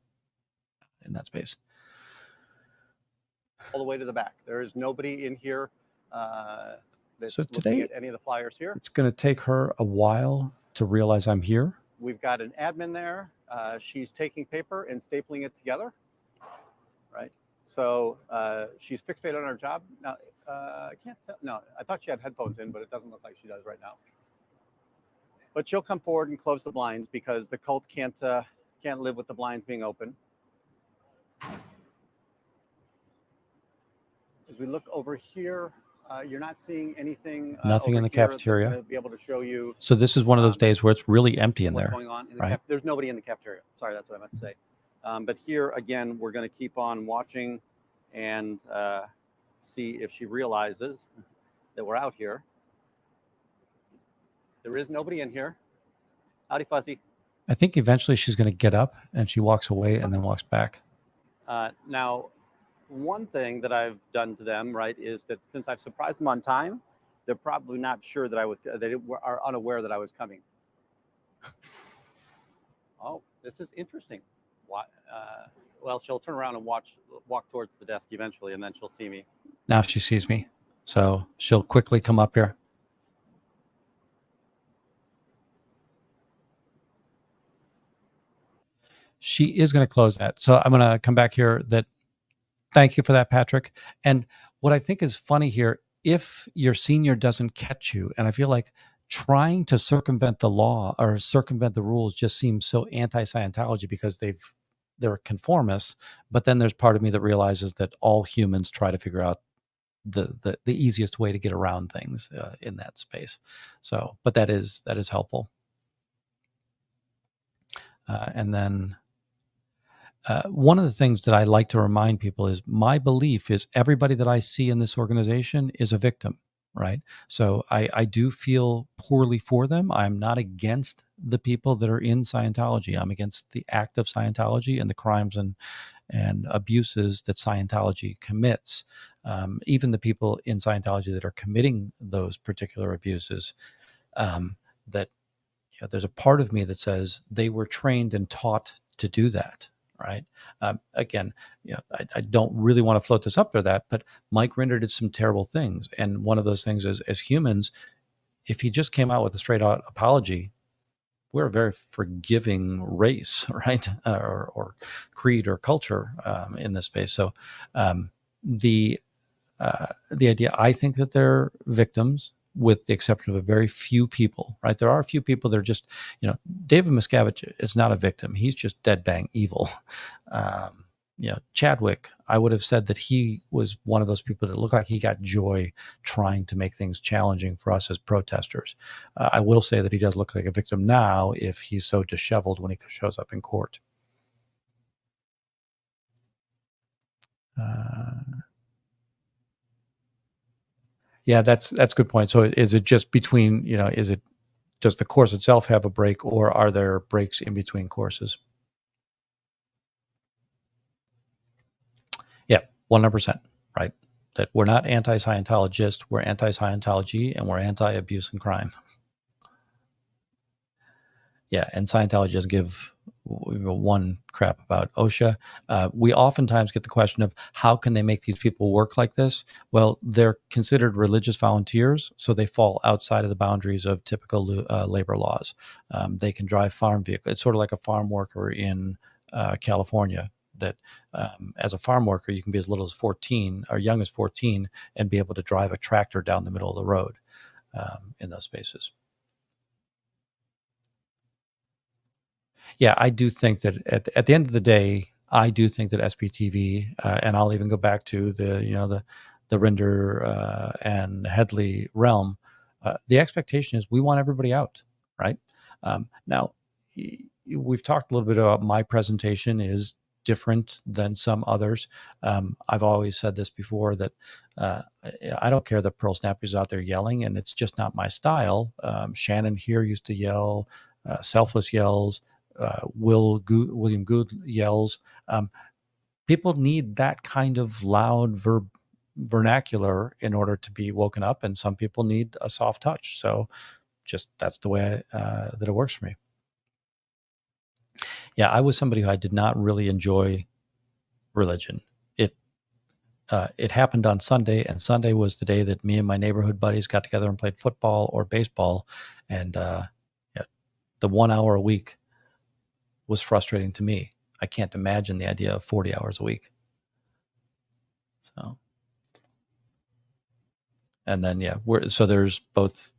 in that space. All the way to the back. There is nobody in here that's So looking today, at any of the flyers here. it's going to take her a while to realize I'm here. We've got an admin there. She's taking paper and stapling it together, right? So she's fixated on her job. Now, I can't tell. No, I thought she had headphones in, but it doesn't look like she does right now. But she'll come forward and close the blinds because the cult can't live with the blinds being open. As we look over here, you're not seeing anything. Nothing in the cafeteria. To be able to show you. So this is one of those days where it's really empty in what's there. going on in the right? There's nobody in the cafeteria. Sorry, that's what I meant to say. But here again, we're going to keep on watching and see if she realizes that we're out here. There is nobody in here. Howdy, Fuzzy. I think eventually she's going to get up and she walks away and then walks back. Now, one thing that I've done to them, right, is that since I've surprised them on time, they're probably not sure that they are unaware that I was coming. Oh, this is interesting. Well, she'll turn around and walk towards the desk eventually, and then she'll see me. Now she sees me. So she'll quickly come up here. She is going to close that. So I'm going to come back here. Thank you for that, Patrick. And what I think is funny here, if your senior doesn't catch you, and I feel like trying to circumvent the law or circumvent the rules just seems so anti-Scientology because they're conformists. But then there's part of me that realizes that all humans try to figure out the easiest way to get around things in that space. So, but that is helpful. And then one of the things that I like to remind people is my belief is everybody that I see in this organization is a victim, right? So I do feel poorly for them. I'm not against the people that are in Scientology. I'm against the act of Scientology and the crimes and abuses that Scientology commits. Even the people in Scientology that are committing those particular abuses, that there's a part of me that says they were trained and taught to do that. Right. Again, I don't really want to float this up to that, but Mike Rinder did some terrible things. And one of those things is, as humans, if he just came out with a straight out apology, we're a very forgiving race, right? Or creed or culture in this space. So the idea, I think that they're victims, with the exception of a very few people, right? There are a few people that are just, David Miscavige is not a victim. He's just dead bang evil. Chadwick, I would have said that he was one of those people that looked like he got joy trying to make things challenging for us as protesters. I will say that he does look like a victim now if he's so disheveled when he shows up in court. Yeah, that's a good point. So is it just between, does the course itself have a break, or are there breaks in between courses? Yeah, 100%, right? That we're not anti-Scientologist, we're anti-Scientology, and we're anti-abuse and crime. Yeah, and Scientology doesn't give one crap about OSHA. We oftentimes get the question of how can they make these people work like this? Well, they're considered religious volunteers, so they fall outside of the boundaries of typical labor laws. They can drive farm vehicles. It's sort of like a farm worker in California, that as a farm worker, you can be as little as 14 or young as 14 and be able to drive a tractor down the middle of the road in those spaces. Yeah, I do think that at the end of the day, I do think that SPTV, and I'll even go back to the Rinder and Headley realm. The expectation is we want everybody out, right? Now, we've talked a little bit about my presentation is different than some others. I've always said this before that I don't care that Pearl Snappy's out there yelling, and it's just not my style. Shannon here used to yell, Selfless yells, William Good yells. People need that kind of loud vernacular in order to be woken up, and some people need a soft touch. So just that's the way that it works for me. Yeah, I was somebody who I did not really enjoy religion. It happened on Sunday, and Sunday was the day that me and my neighborhood buddies got together and played football or baseball, and yeah, the 1 hour a week was frustrating to me. I can't imagine the idea of 40 hours a week. So, and then so there's both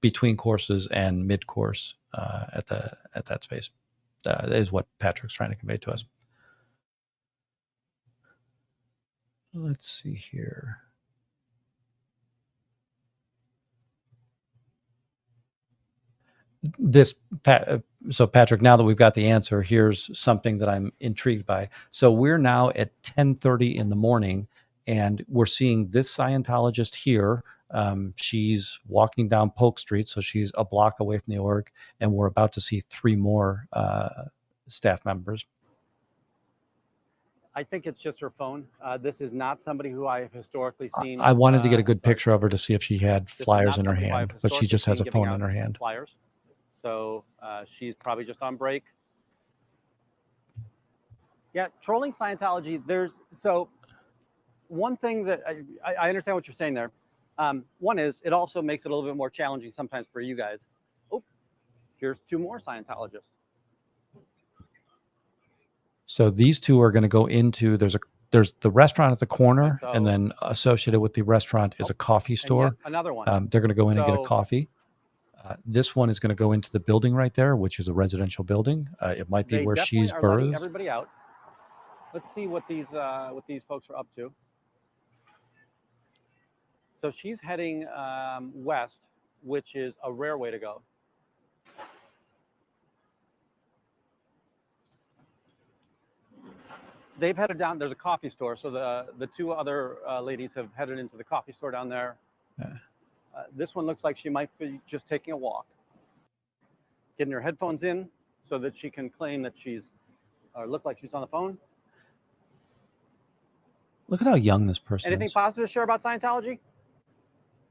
between courses and mid course at that space. That is what Patrick's trying to convey to us. Let's see here. So Patrick, now that we've got the answer, here's something that I'm intrigued by. So we're now at 10:30 in the morning, and we're seeing this Scientologist here. She's walking down Polk Street, so she's a block away from the org, and we're about to see 3 more staff members. I think it's just her phone. This is not somebody who I have historically seen. I wanted to get a good picture of her to see if she had flyers in her hand, but she just has a phone in her hand. Flyers. So she's probably just on break. Yeah, trolling Scientology. So one thing that I understand what you're saying there. One is it also makes it a little bit more challenging sometimes for you guys. Oh, here's 2 more Scientologists. So these 2 are going to go into, there's the restaurant at the corner, and then associated with the restaurant is a coffee store. Another one. They're going to go in and get a coffee. This one is going to go into the building right there, which is a residential building. It might be where she's birthed. Everybody out. Let's see what these folks are up to. So she's heading west, which is a rare way to go. They've headed down. There's a coffee store. So the 2 other ladies have headed into the coffee store down there. Yeah. This one looks like she might be just taking a walk, getting her headphones in so that she can claim that look like she's on the phone. Look at how young this person is. Anything positive to share about Scientology?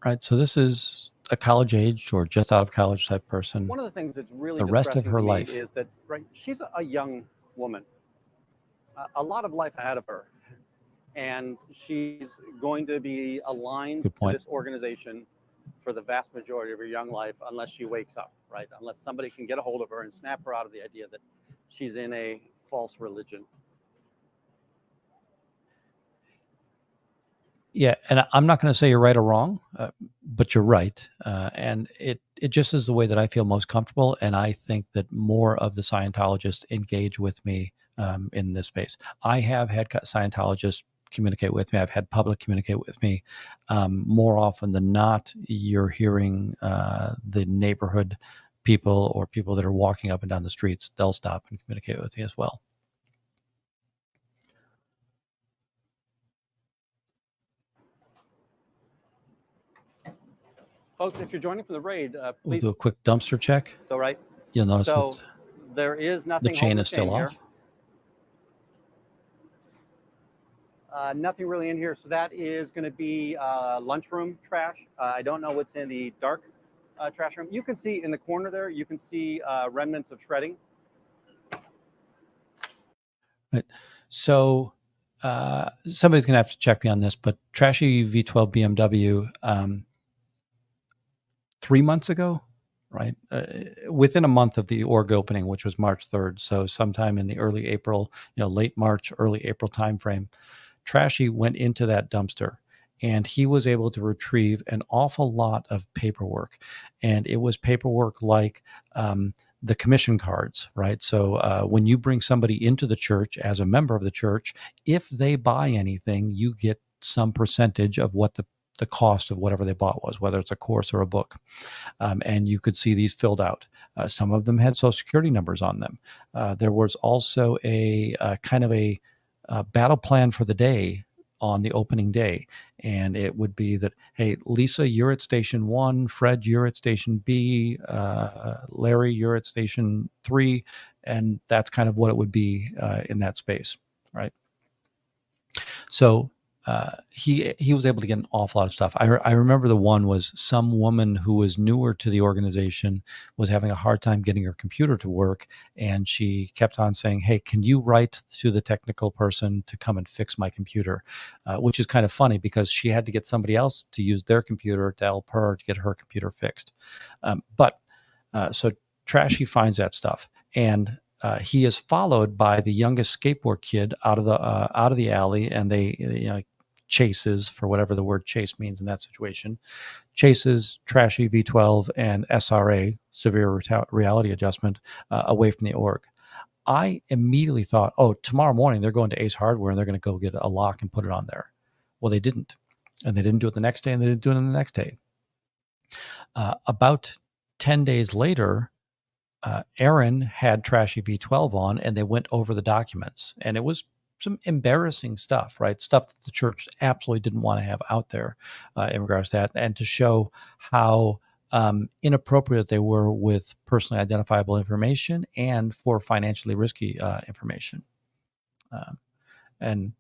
Right. So this is a college age or just out of college type person. One of the things that's really the rest of her life is that she's a young woman. A lot of life ahead of her, and she's going to be aligned to this organization for the vast majority of her young life, unless she wakes up, right? Unless somebody can get a hold of her and snap her out of the idea that she's in a false religion. Yeah, and I'm not going to say you're right or wrong, but you're right, and it just is the way that I feel most comfortable, and I think that more of the Scientologists engage with me in this space. I have had Scientologists communicate with me. I've had public communicate with me. More often than not, you're hearing the neighborhood people or people that are walking up and down the streets, they'll stop and communicate with me as well. Folks, if you're joining from the raid, please we'll do a quick dumpster check. So you'll notice there is nothing. The chain is still off. Nothing really in here. So that is going to be lunchroom trash. I don't know what's in the dark trash room. You can see in the corner there, you can see remnants of shredding. Right. So somebody's going to have to check me on this, but trashy V12 BMW 3 months ago, right? Within a month of the org opening, which was March 3rd. So sometime in the early April, late March, early April timeframe, Trashy went into that dumpster and he was able to retrieve an awful lot of paperwork. And it was paperwork like the commission cards, right? So when you bring somebody into the church as a member of the church, if they buy anything, you get some percentage of what the the cost of whatever they bought was, whether it's a course or a book. And you could see these filled out. Some of them had Social Security numbers on them. There was also a kind of a battle plan for the day on the opening day. And it would be that, hey, Lisa, you're at station 1, Fred, you're at station B, Larry, you're at station 3. And that's kind of what it would be in that space, right? So he was able to get an awful lot of stuff. I remember the one was some woman who was newer to the organization was having a hard time getting her computer to work, and she kept on saying, "Hey, can you write to the technical person to come and fix my computer?" Which is kind of funny because she had to get somebody else to use their computer to help her to get her computer fixed. So Trashy finds that stuff, and he is followed by the youngest skateboard kid out of the alley, and they chases, for whatever the word chase means in that situation, chases Trashy, V12, and SRA, severe reality adjustment, away from the org. I immediately thought, oh, tomorrow morning they're going to Ace Hardware and they're going to go get a lock and put it on there. Well, they didn't, and they didn't do it the next day, and they didn't do it the next day. About 10 days later, Aaron had Trashy V12 on, and they went over the documents, and it was some embarrassing stuff, right? Stuff that the church absolutely didn't want to have out there in regards to that, and to show how inappropriate they were with personally identifiable information and for financially risky information. And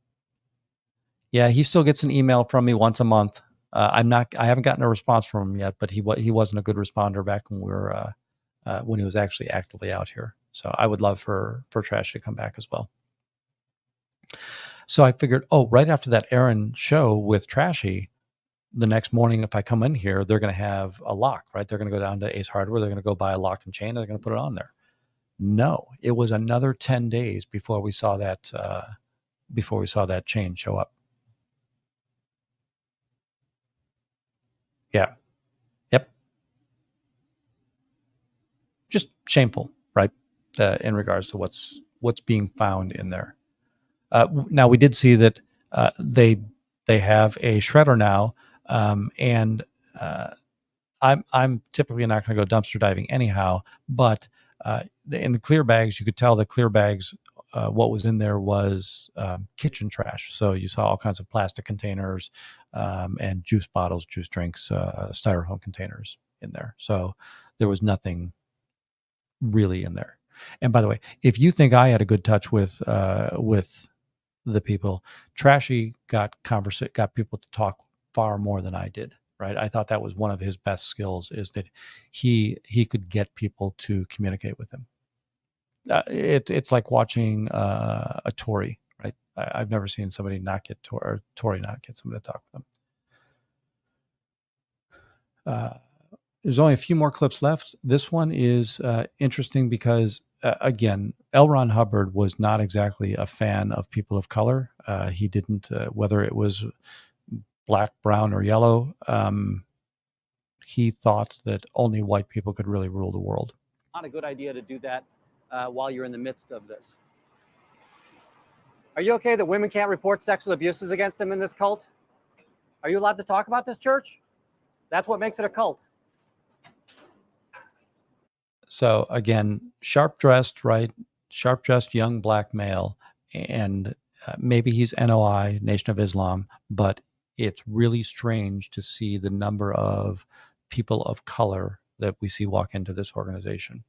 yeah, he still gets an email from me once a month. I haven't gotten a response from him yet, but he wasn't a good responder back when we were when he was actually actively out here. So I would love for Trash to come back as well. So I figured, right after that Aaron show with Trashy, the next morning, if I come in here, they're going to have a lock, right? They're going to go down to Ace Hardware. They're going to go buy a lock and chain. And they're going to put it on there. No, it was another 10 days before we saw that chain show up. Yeah. Yep. Just shameful, right? In regards to what's being found in there. Now we did see that they have a shredder now, and I'm typically not going to go dumpster diving anyhow. But in the clear bags, you could tell the clear bags. What was in there was kitchen trash. So you saw all kinds of plastic containers and juice bottles, juice drinks, styrofoam containers in there. So there was nothing really in there. And by the way, if you think I had a good touch with the people, Trashy got people to talk far more than I did. Right, I thought that was one of his best skills, is that he could get people to communicate with him. It's like watching a Tory, right? I've never seen somebody not get Tory not get somebody to talk with them. There's only a few more clips left. This one is interesting because, again, L. Ron Hubbard was not exactly a fan of people of color. He didn't, whether it was black, brown, or yellow, he thought that only white people could really rule the world. Not a good idea to do that while you're in the midst of this. Are you okay that women can't report sexual abuses against them in this cult? Are you allowed to talk about this, church? That's what makes it a cult. So again, sharp-dressed, right? Sharp-dressed young black male, and maybe he's NOI, Nation of Islam, but it's really strange to see the number of people of color that we see walk into this organization.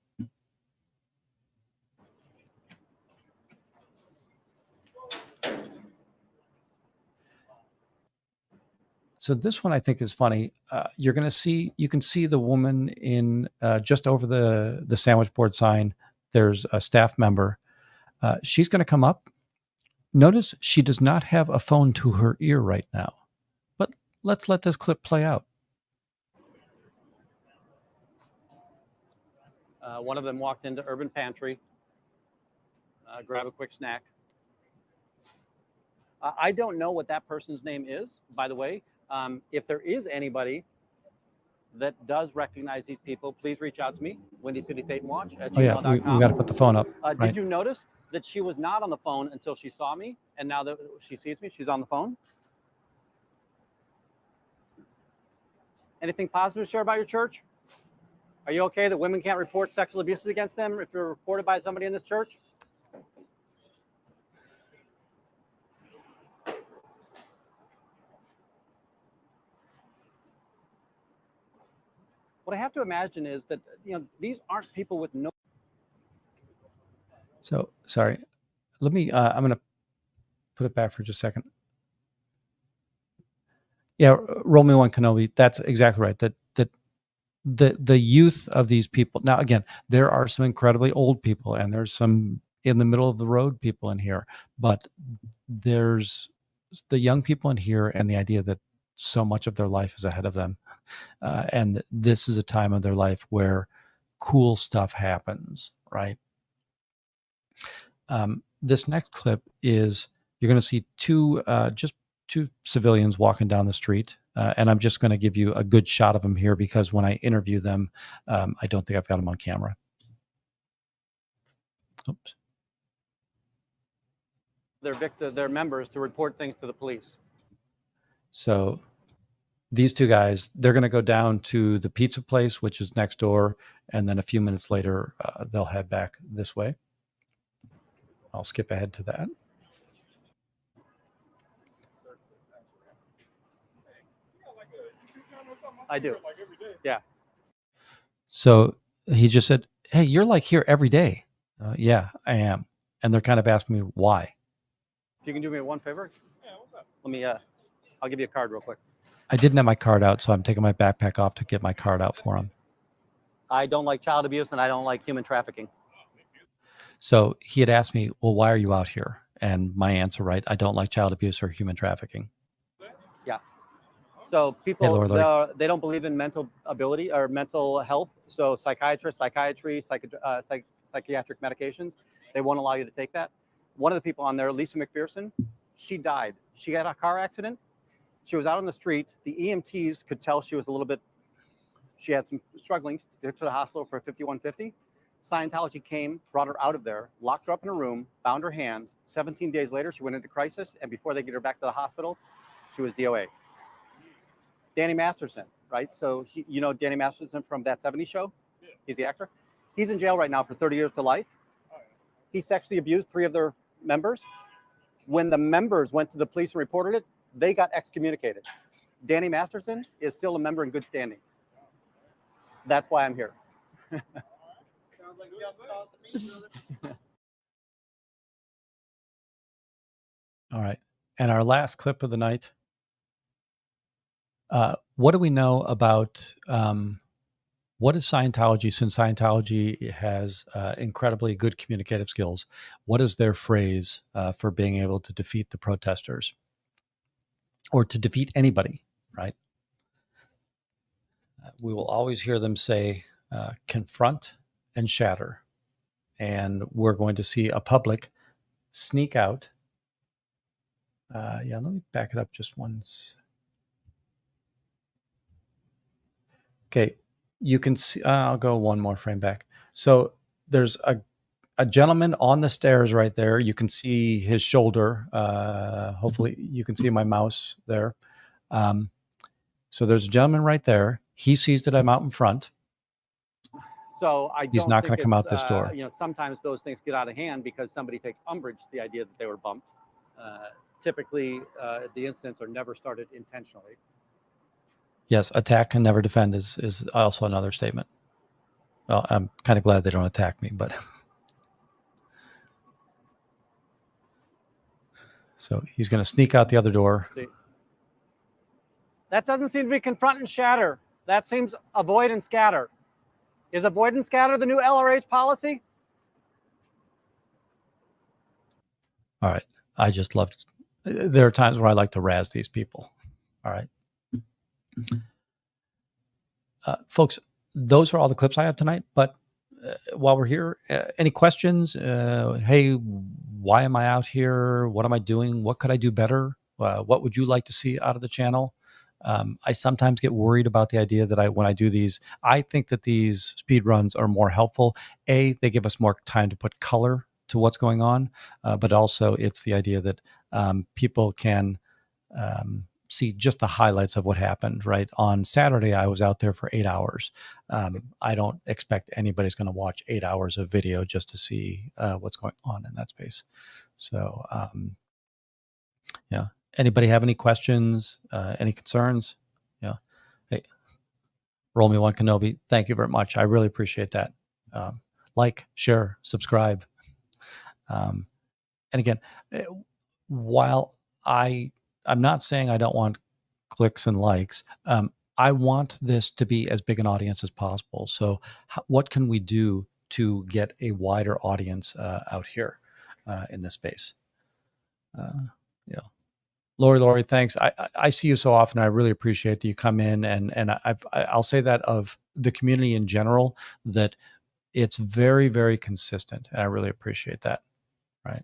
So this one I think is funny. You can see the woman in just over the sandwich board sign. There's a staff member. She's going to come up. Notice she does not have a phone to her ear right now. But let's let this clip play out. One of them walked into Urban Pantry, grab a quick snack. I don't know what that person's name is, by the way. If there is anybody that does recognize these people, please reach out to me, WindyCityThetanWatch@gmail.com. We got to put the phone up. Right? Right? Did you notice that she was not on the phone until she saw me, and now that she sees me, she's on the phone? Anything positive to share about your church? Are you okay that women can't report sexual abuses against them if they're reported by somebody in this church? What I have to imagine is that, these aren't people with no. So sorry, let me. I'm going to put it back for just a second. Yeah, roll me one, Kenobi. That's exactly right. That the youth of these people. Now, again, there are some incredibly old people, and there's some in the middle of the road people in here, but there's the young people in here, and the idea that so much of their life is ahead of them, and this is a time of their life where cool stuff happens, right? This next clip is you're going to see just two civilians walking down the street, and I'm just going to give you a good shot of them here because when I interview them, I don't think I've got them on camera. Oops. Their members to report things to the police. So these two guys, they're going to go down to the pizza place, which is next door, and then a few minutes later, they'll head back this way. I'll skip ahead to that. I do. Yeah. So he just said, "Hey, you're like here every day." Yeah, I am. And they're kind of asking me why. If you can do me one favor, let me. I'll give you a card real quick. I didn't have my card out, so I'm taking my backpack off to get my card out for him. I don't like child abuse and I don't like human trafficking. So he had asked me, well, why are you out here? And my answer, right, I don't like child abuse or human trafficking. Yeah. So people, Hey, Lori. they don't believe in mental ability or mental health. So psychiatrists, psychiatry, psychiatric medications, they won't allow you to take that. One of the people on there, Lisa McPherson, she died. She had a car accident. She was out on the street. The EMTs could tell she was a little bit, she had some struggling to get to the hospital for a 5150. Scientology came, brought her out of there, locked her up in a room, bound her hands. 17 days later, she went into crisis. And before they get her back to the hospital, she was DOA. Danny Masterson, right? So, Danny Masterson from That 70s Show? He's the actor. He's in jail right now for 30 years to life. He sexually abused 3 of their members. When the members went to the police and reported it, they got excommunicated. Danny Masterson is still a member in good standing. That's why I'm here. Sounds like just cause to me, brother. All right. And our last clip of the night. What do we know about what is Scientology? Since Scientology has incredibly good communicative skills, what is their phrase for being able to defeat the protesters or to defeat anybody, right? We will always hear them say, confront and shatter. And we're going to see a public sneak out. Let me back it up just once. Okay, you can see, I'll go one more frame back. So there's a gentleman on the stairs right there. You can see his shoulder. Hopefully you can see my mouse there. So there's a gentleman right there. He sees that I'm out in front. So He's not going to come out this door. Sometimes those things get out of hand because somebody takes umbrage to the idea that they were bumped. Typically, the incidents are never started intentionally. Yes, attack and never defend is also another statement. Well, I'm kind of glad they don't attack me, but so he's going to sneak out the other door. See, that doesn't seem to be confront and shatter. That seems avoid and scatter. Is avoid and scatter the new LRH policy? All right. I just loved. There are times where I like to razz these people. All right. Folks, those are all the clips I have tonight. But while we're here, any questions? Hey, why am I out here? What am I doing? What could I do better? What would you like to see out of the channel? I sometimes get worried about the idea that when I do these, I think that these speed runs are more helpful. They give us more time to put color to what's going on, but also it's the idea that people can see just the highlights of what happened. Right on Saturday, I was out there for 8 hours. I don't expect anybody's going to watch 8 hours of video just to see what's going on in that space. So, yeah. Anybody have any questions? Any concerns? Yeah. Hey, roll me one Kenobi. Thank you very much. I really appreciate that. Like, share, subscribe. And again, while I'm not saying I don't want clicks and likes, I want this to be as big an audience as possible. So, what can we do to get a wider audience out here in this space? Yeah. Lori, thanks. I see you so often. I really appreciate that you come in, and I'll say that of the community in general, that it's very, very consistent, and I really appreciate that. Right?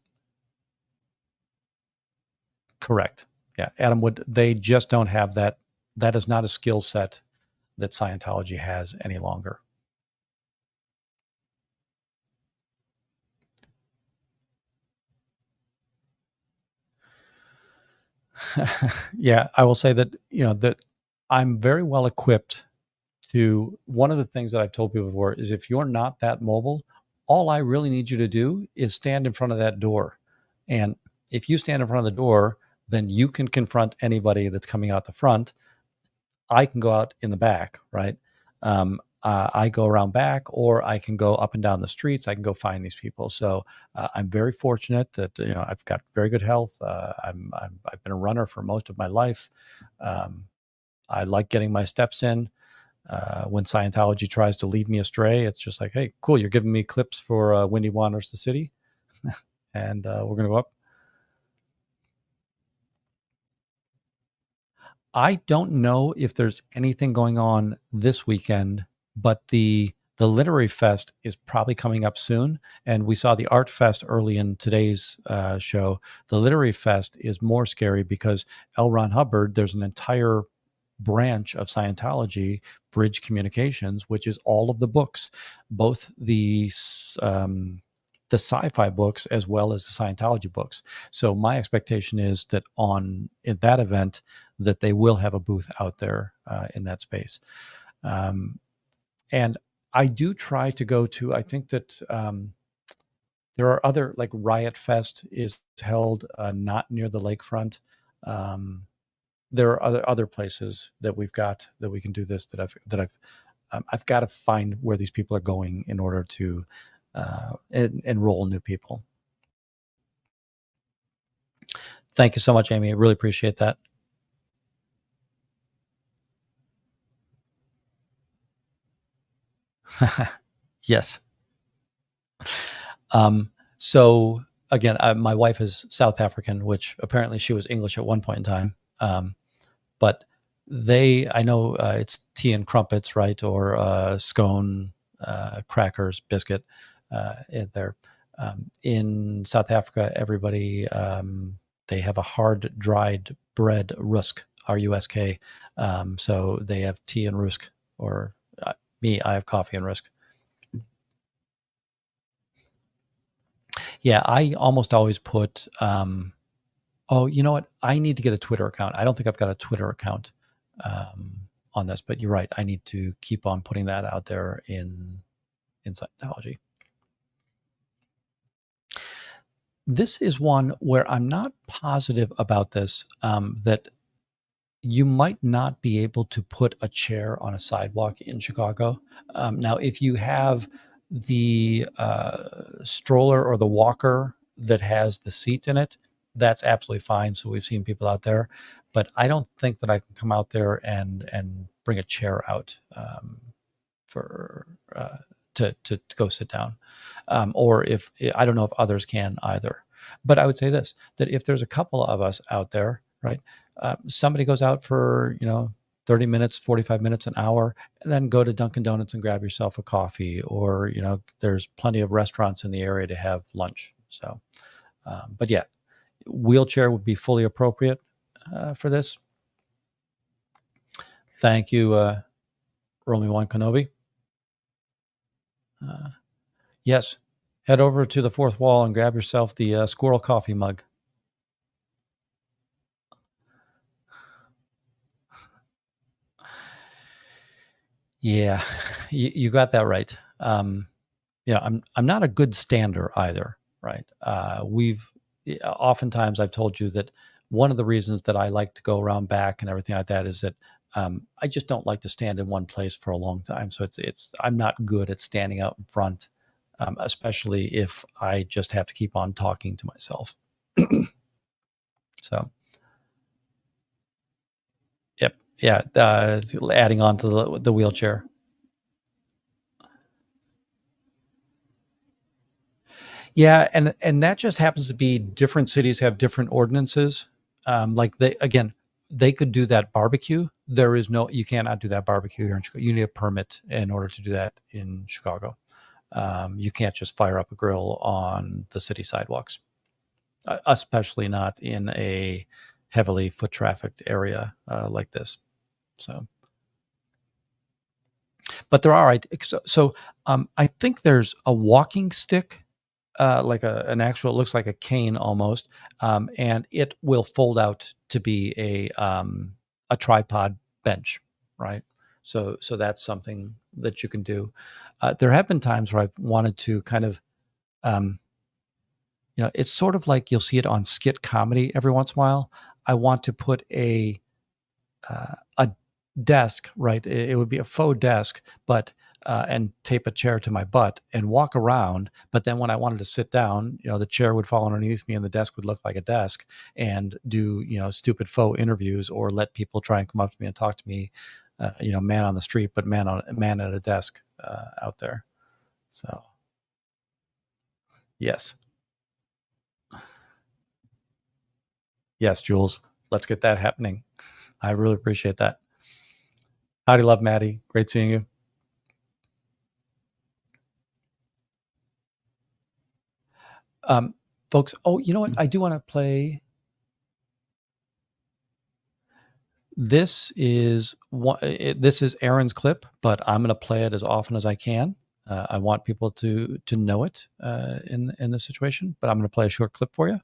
Correct. Yeah, Adam Wood. They just don't have that. That is not a skill set that Scientology has any longer. Yeah, I will say that that I'm very well equipped to. One of the things that I've told people before is, if you're not that mobile, all I really need you to do is stand in front of that door. And if you stand in front of the door, then you can confront anybody that's coming out the front. I can go out in the back, right? I go around back, or I can go up and down the streets. I can go find these people. So I'm very fortunate that I've got very good health. I've been a runner for most of my life. I like getting my steps in. When Scientology tries to lead me astray, it's just like, hey, cool, you're giving me clips for Wendy Wanders the City, and we're going to go up. I don't know if there's anything going on this weekend, but the Literary Fest is probably coming up soon, and we saw the Art Fest early in today's show. The Literary Fest is more scary because L. Ron Hubbard, there's an entire branch of Scientology, Bridge Communications, which is all of the books, both the sci-fi books as well as the Scientology books. So my expectation is that in that event, that they will have a booth out there in that space. And I do try to go to. I think that there are other, like Riot Fest is held not near the lakefront. There are other places that we've got that we can do this. I've got to find where these people are going in order to enroll new people. Thank you so much, Amy. I really appreciate that. Yes. So again, my wife is South African, which apparently she was English at one point in time. But I know it's tea and crumpets, right? Or scone, crackers, biscuit in there. In South Africa, everybody, they have a hard dried bread, rusk, R-U-S-K. So they have tea and rusk, or I have coffee and rusk. Yeah, I almost always put, oh, you know what? I need to get a Twitter account. I don't think I've got a Twitter account on this, but you're right. I need to keep on putting that out there in Scientology. This is one where I'm not positive about this, that you might not be able to put a chair on a sidewalk in Chicago. Now, if you have the stroller or the walker that has the seat in it, that's absolutely fine. So we've seen people out there, but I don't think that I can come out there and bring a chair out for to go sit down, or if I don't know if others can either. But I would say this: that if there's a couple of us out there, right, somebody goes out for 30 minutes, 45 minutes, an hour, and then go to Dunkin' Donuts and grab yourself a coffee, or there's plenty of restaurants in the area to have lunch. So, but yeah, wheelchair would be fully appropriate for this. Thank you, Romy One Kenobi. Yes, head over to the fourth wall and grab yourself the squirrel coffee mug. Yeah, you got that right. I'm not a good stander either, right? Oftentimes I've told you that one of the reasons that I like to go around back and everything like that is that I just don't like to stand in one place for a long time. So I'm not good at standing out in front, especially if I just have to keep on talking to myself. So, yep, yeah. Adding on to the wheelchair. Yeah, and that just happens to be different cities have different ordinances. Like they could do that barbecue. There is no, you cannot do that barbecue here in Chicago. You need a permit in order to do that in Chicago. You can't just fire up a grill on the city sidewalks, especially not in a heavily foot trafficked area like this. So, but there are, I think there's a walking stick, like an actual, it looks like a cane almost, and it will fold out to be a tripod bench, right? So that's something that you can do. There have been times where I've wanted to kind of, um, it's sort of like you'll see it on skit comedy every once in a while. I want to put a desk, right? It would be a faux desk, but and tape a chair to my butt and walk around. But then when I wanted to sit down, the chair would fall underneath me and the desk would look like a desk, and do stupid faux interviews or let people try and come up to me and talk to me, man on the street, but man at a desk out there. So yes, yes, Jules, let's get that happening. I really appreciate that. Howdy, love, Maddie. Great seeing you. Folks, oh, you know what? I do want to play. This is Aaron's clip, but I'm going to play it as often as I can. I want people to know it in this situation, but I'm going to play a short clip for you.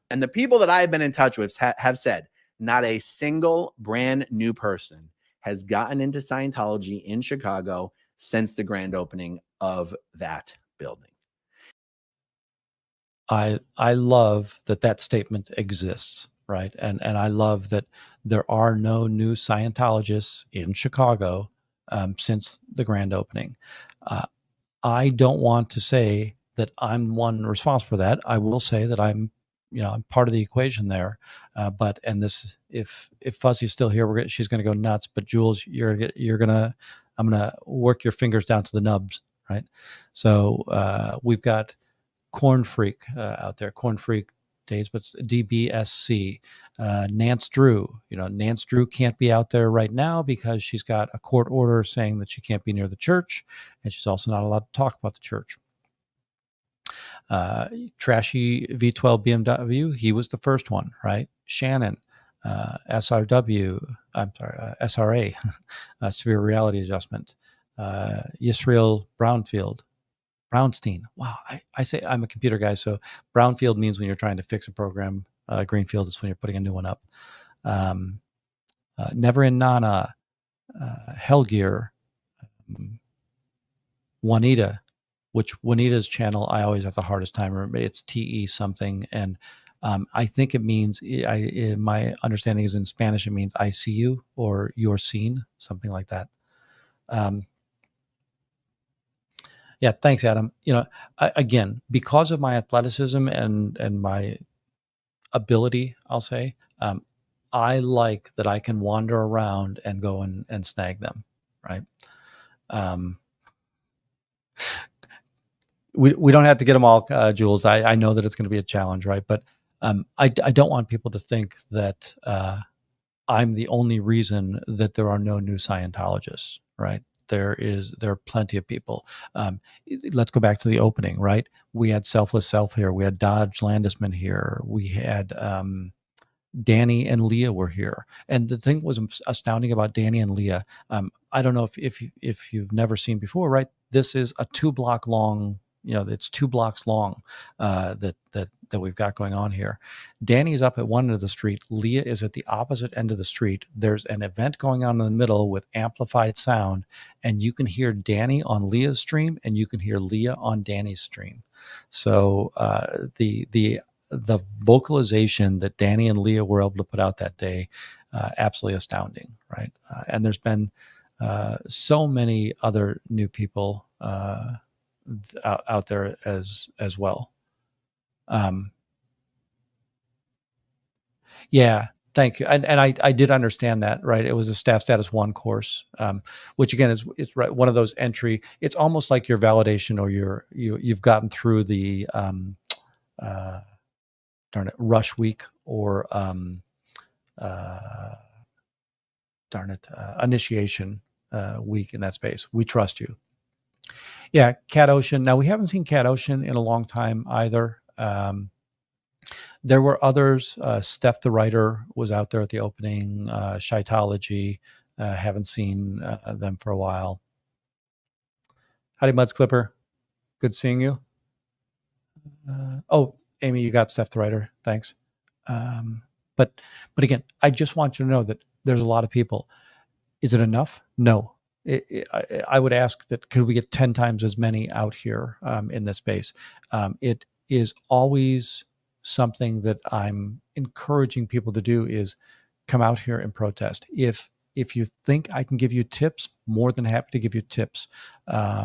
And the people that I have been in touch with have said not a single brand new person has gotten into Scientology in Chicago since the grand opening of that building. I love that statement exists, right? And I love that there are no new Scientologists in Chicago since the grand opening. I don't want to say that I'm one responsible for that. I will say that I'm part of the equation there. But if Fuzzy's still here, she's going to go nuts. But Jules, I'm gonna work your fingers down to the nubs, right? So we've got Corn Freak out there, Corn Freak Days, but DBSC. Nance Drew, Nance Drew can't be out there right now because she's got a court order saying that she can't be near the church, and she's also not allowed to talk about the church. Trashy V12 BMW, he was the first one, right? Shannon, SRW, I'm sorry, SRA, Severe Reality Adjustment. Yisrael Brownstein. Wow, I say I'm a computer guy, so brownfield means when you're trying to fix a program. Greenfield is when you're putting a new one up. Never in Nana, Hellgear, Juanita, which Juanita's channel I always have the hardest time remembering. It's TE something, and I think it means, my understanding is in Spanish it means I see you or you're seen, something like that. Yeah, thanks, Adam. Again, because of my athleticism and my ability, I'll say, I like that I can wander around and go and snag them, right? We don't have to get them all, Jules. I know that it's going to be a challenge, right? But I don't want people to think that I'm the only reason that there are no new Scientologists, right? There are plenty of people. Let's go back to the opening, right? We had Selfless Self here. We had Dodge Landisman here. We had Danny and Leah were here. And the thing was astounding about Danny and Leah. I don't know if you've never seen before, right? This is a 2-block long it's 2 blocks long that we've got going on here. Danny's up at one end of the street. Leah is at the opposite end of the street. There's an event going on in the middle with amplified sound, and you can hear Danny on Leah's stream, and you can hear Leah on Danny's stream. So the vocalization that Danny and Leah were able to put out that day, absolutely astounding, right? And there's been so many other new people out there as well. Yeah, thank you. And I did understand that, right? It was a staff status 1 course, which again is right, one of those entry. It's almost like your validation, or you've gotten through the rush week, or initiation week in that space. We trust you. Yeah, Cat Ocean. Now, we haven't seen Cat Ocean in a long time either. There were others. Steph the writer was out there at the opening. Scientology. Haven't seen them for a while. Howdy, Muds Clipper. Good seeing you. Amy, you got Steph the writer. Thanks. But again, I just want you to know that there's a lot of people. Is it enough? No. I would ask that, could we get 10 times as many out here in this space? It is always something that I'm encouraging people to do, is come out here and protest. If you think I can give you tips, more than happy to give you tips.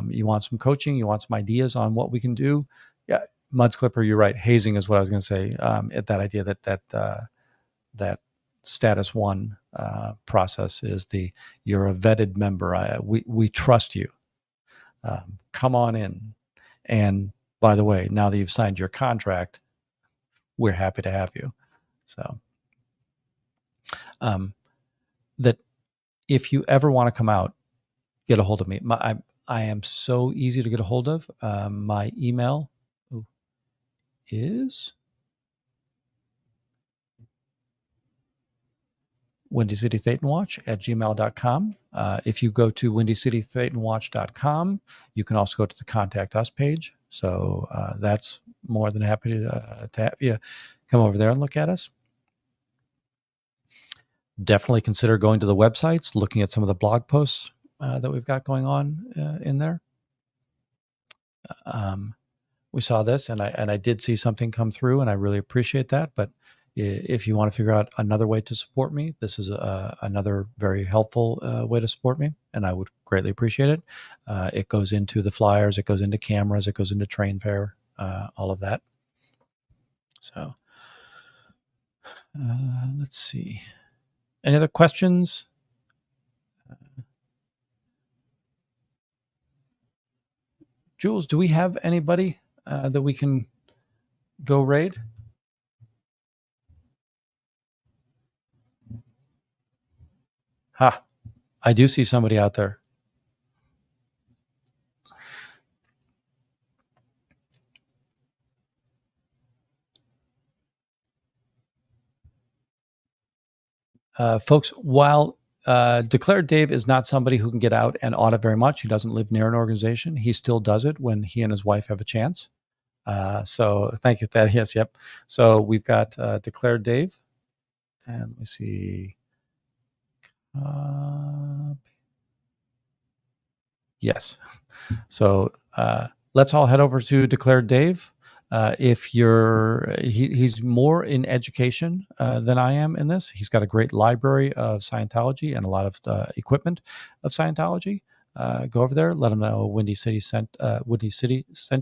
You want some coaching, you want some ideas on what we can do? Yeah, Muds Clipper, you're right. Hazing is what I was going to say. At that idea that status 1 process is you're a vetted member. We trust you. Come on in. And by the way, now that you've signed your contract, we're happy to have you. So that if you ever want to come out, get a hold of me. I am so easy to get a hold of. My email is WindyCityThetanWatch@gmail.com. If you go to WindyCityThetanWatch.com, you can also go to the Contact Us page. So that's more than happy to have you come over there and look at us. Definitely consider going to the websites, looking at some of the blog posts that we've got going on in there. We saw this, and I did see something come through, and I really appreciate that. But if you want to figure out another way to support me, this is another very helpful way to support me, and I would greatly appreciate it. It goes into the flyers, it goes into cameras, it goes into train fare, all of that. So let's see. Any other questions? Jules, do we have anybody that we can go raid? I do see somebody out there. Folks, while Declared Dave is not somebody who can get out and audit very much, he doesn't live near an organization. He still does it when he and his wife have a chance. So thank you for that. Yes, yep. So we've got Declared Dave. And let me see. Yes. So let's all head over to Declared Dave. If he's more in education than I am in this. He's got a great library of Scientology and a lot of equipment of Scientology. Go over there, let him know Windy City sent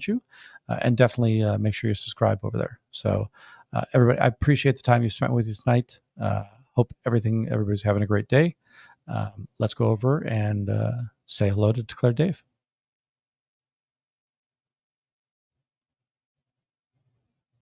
you, and definitely make sure you subscribe over there. So everybody, I appreciate the time you spent with us tonight. Hope everybody's having a great day. Let's go over and say hello to Declared Dave.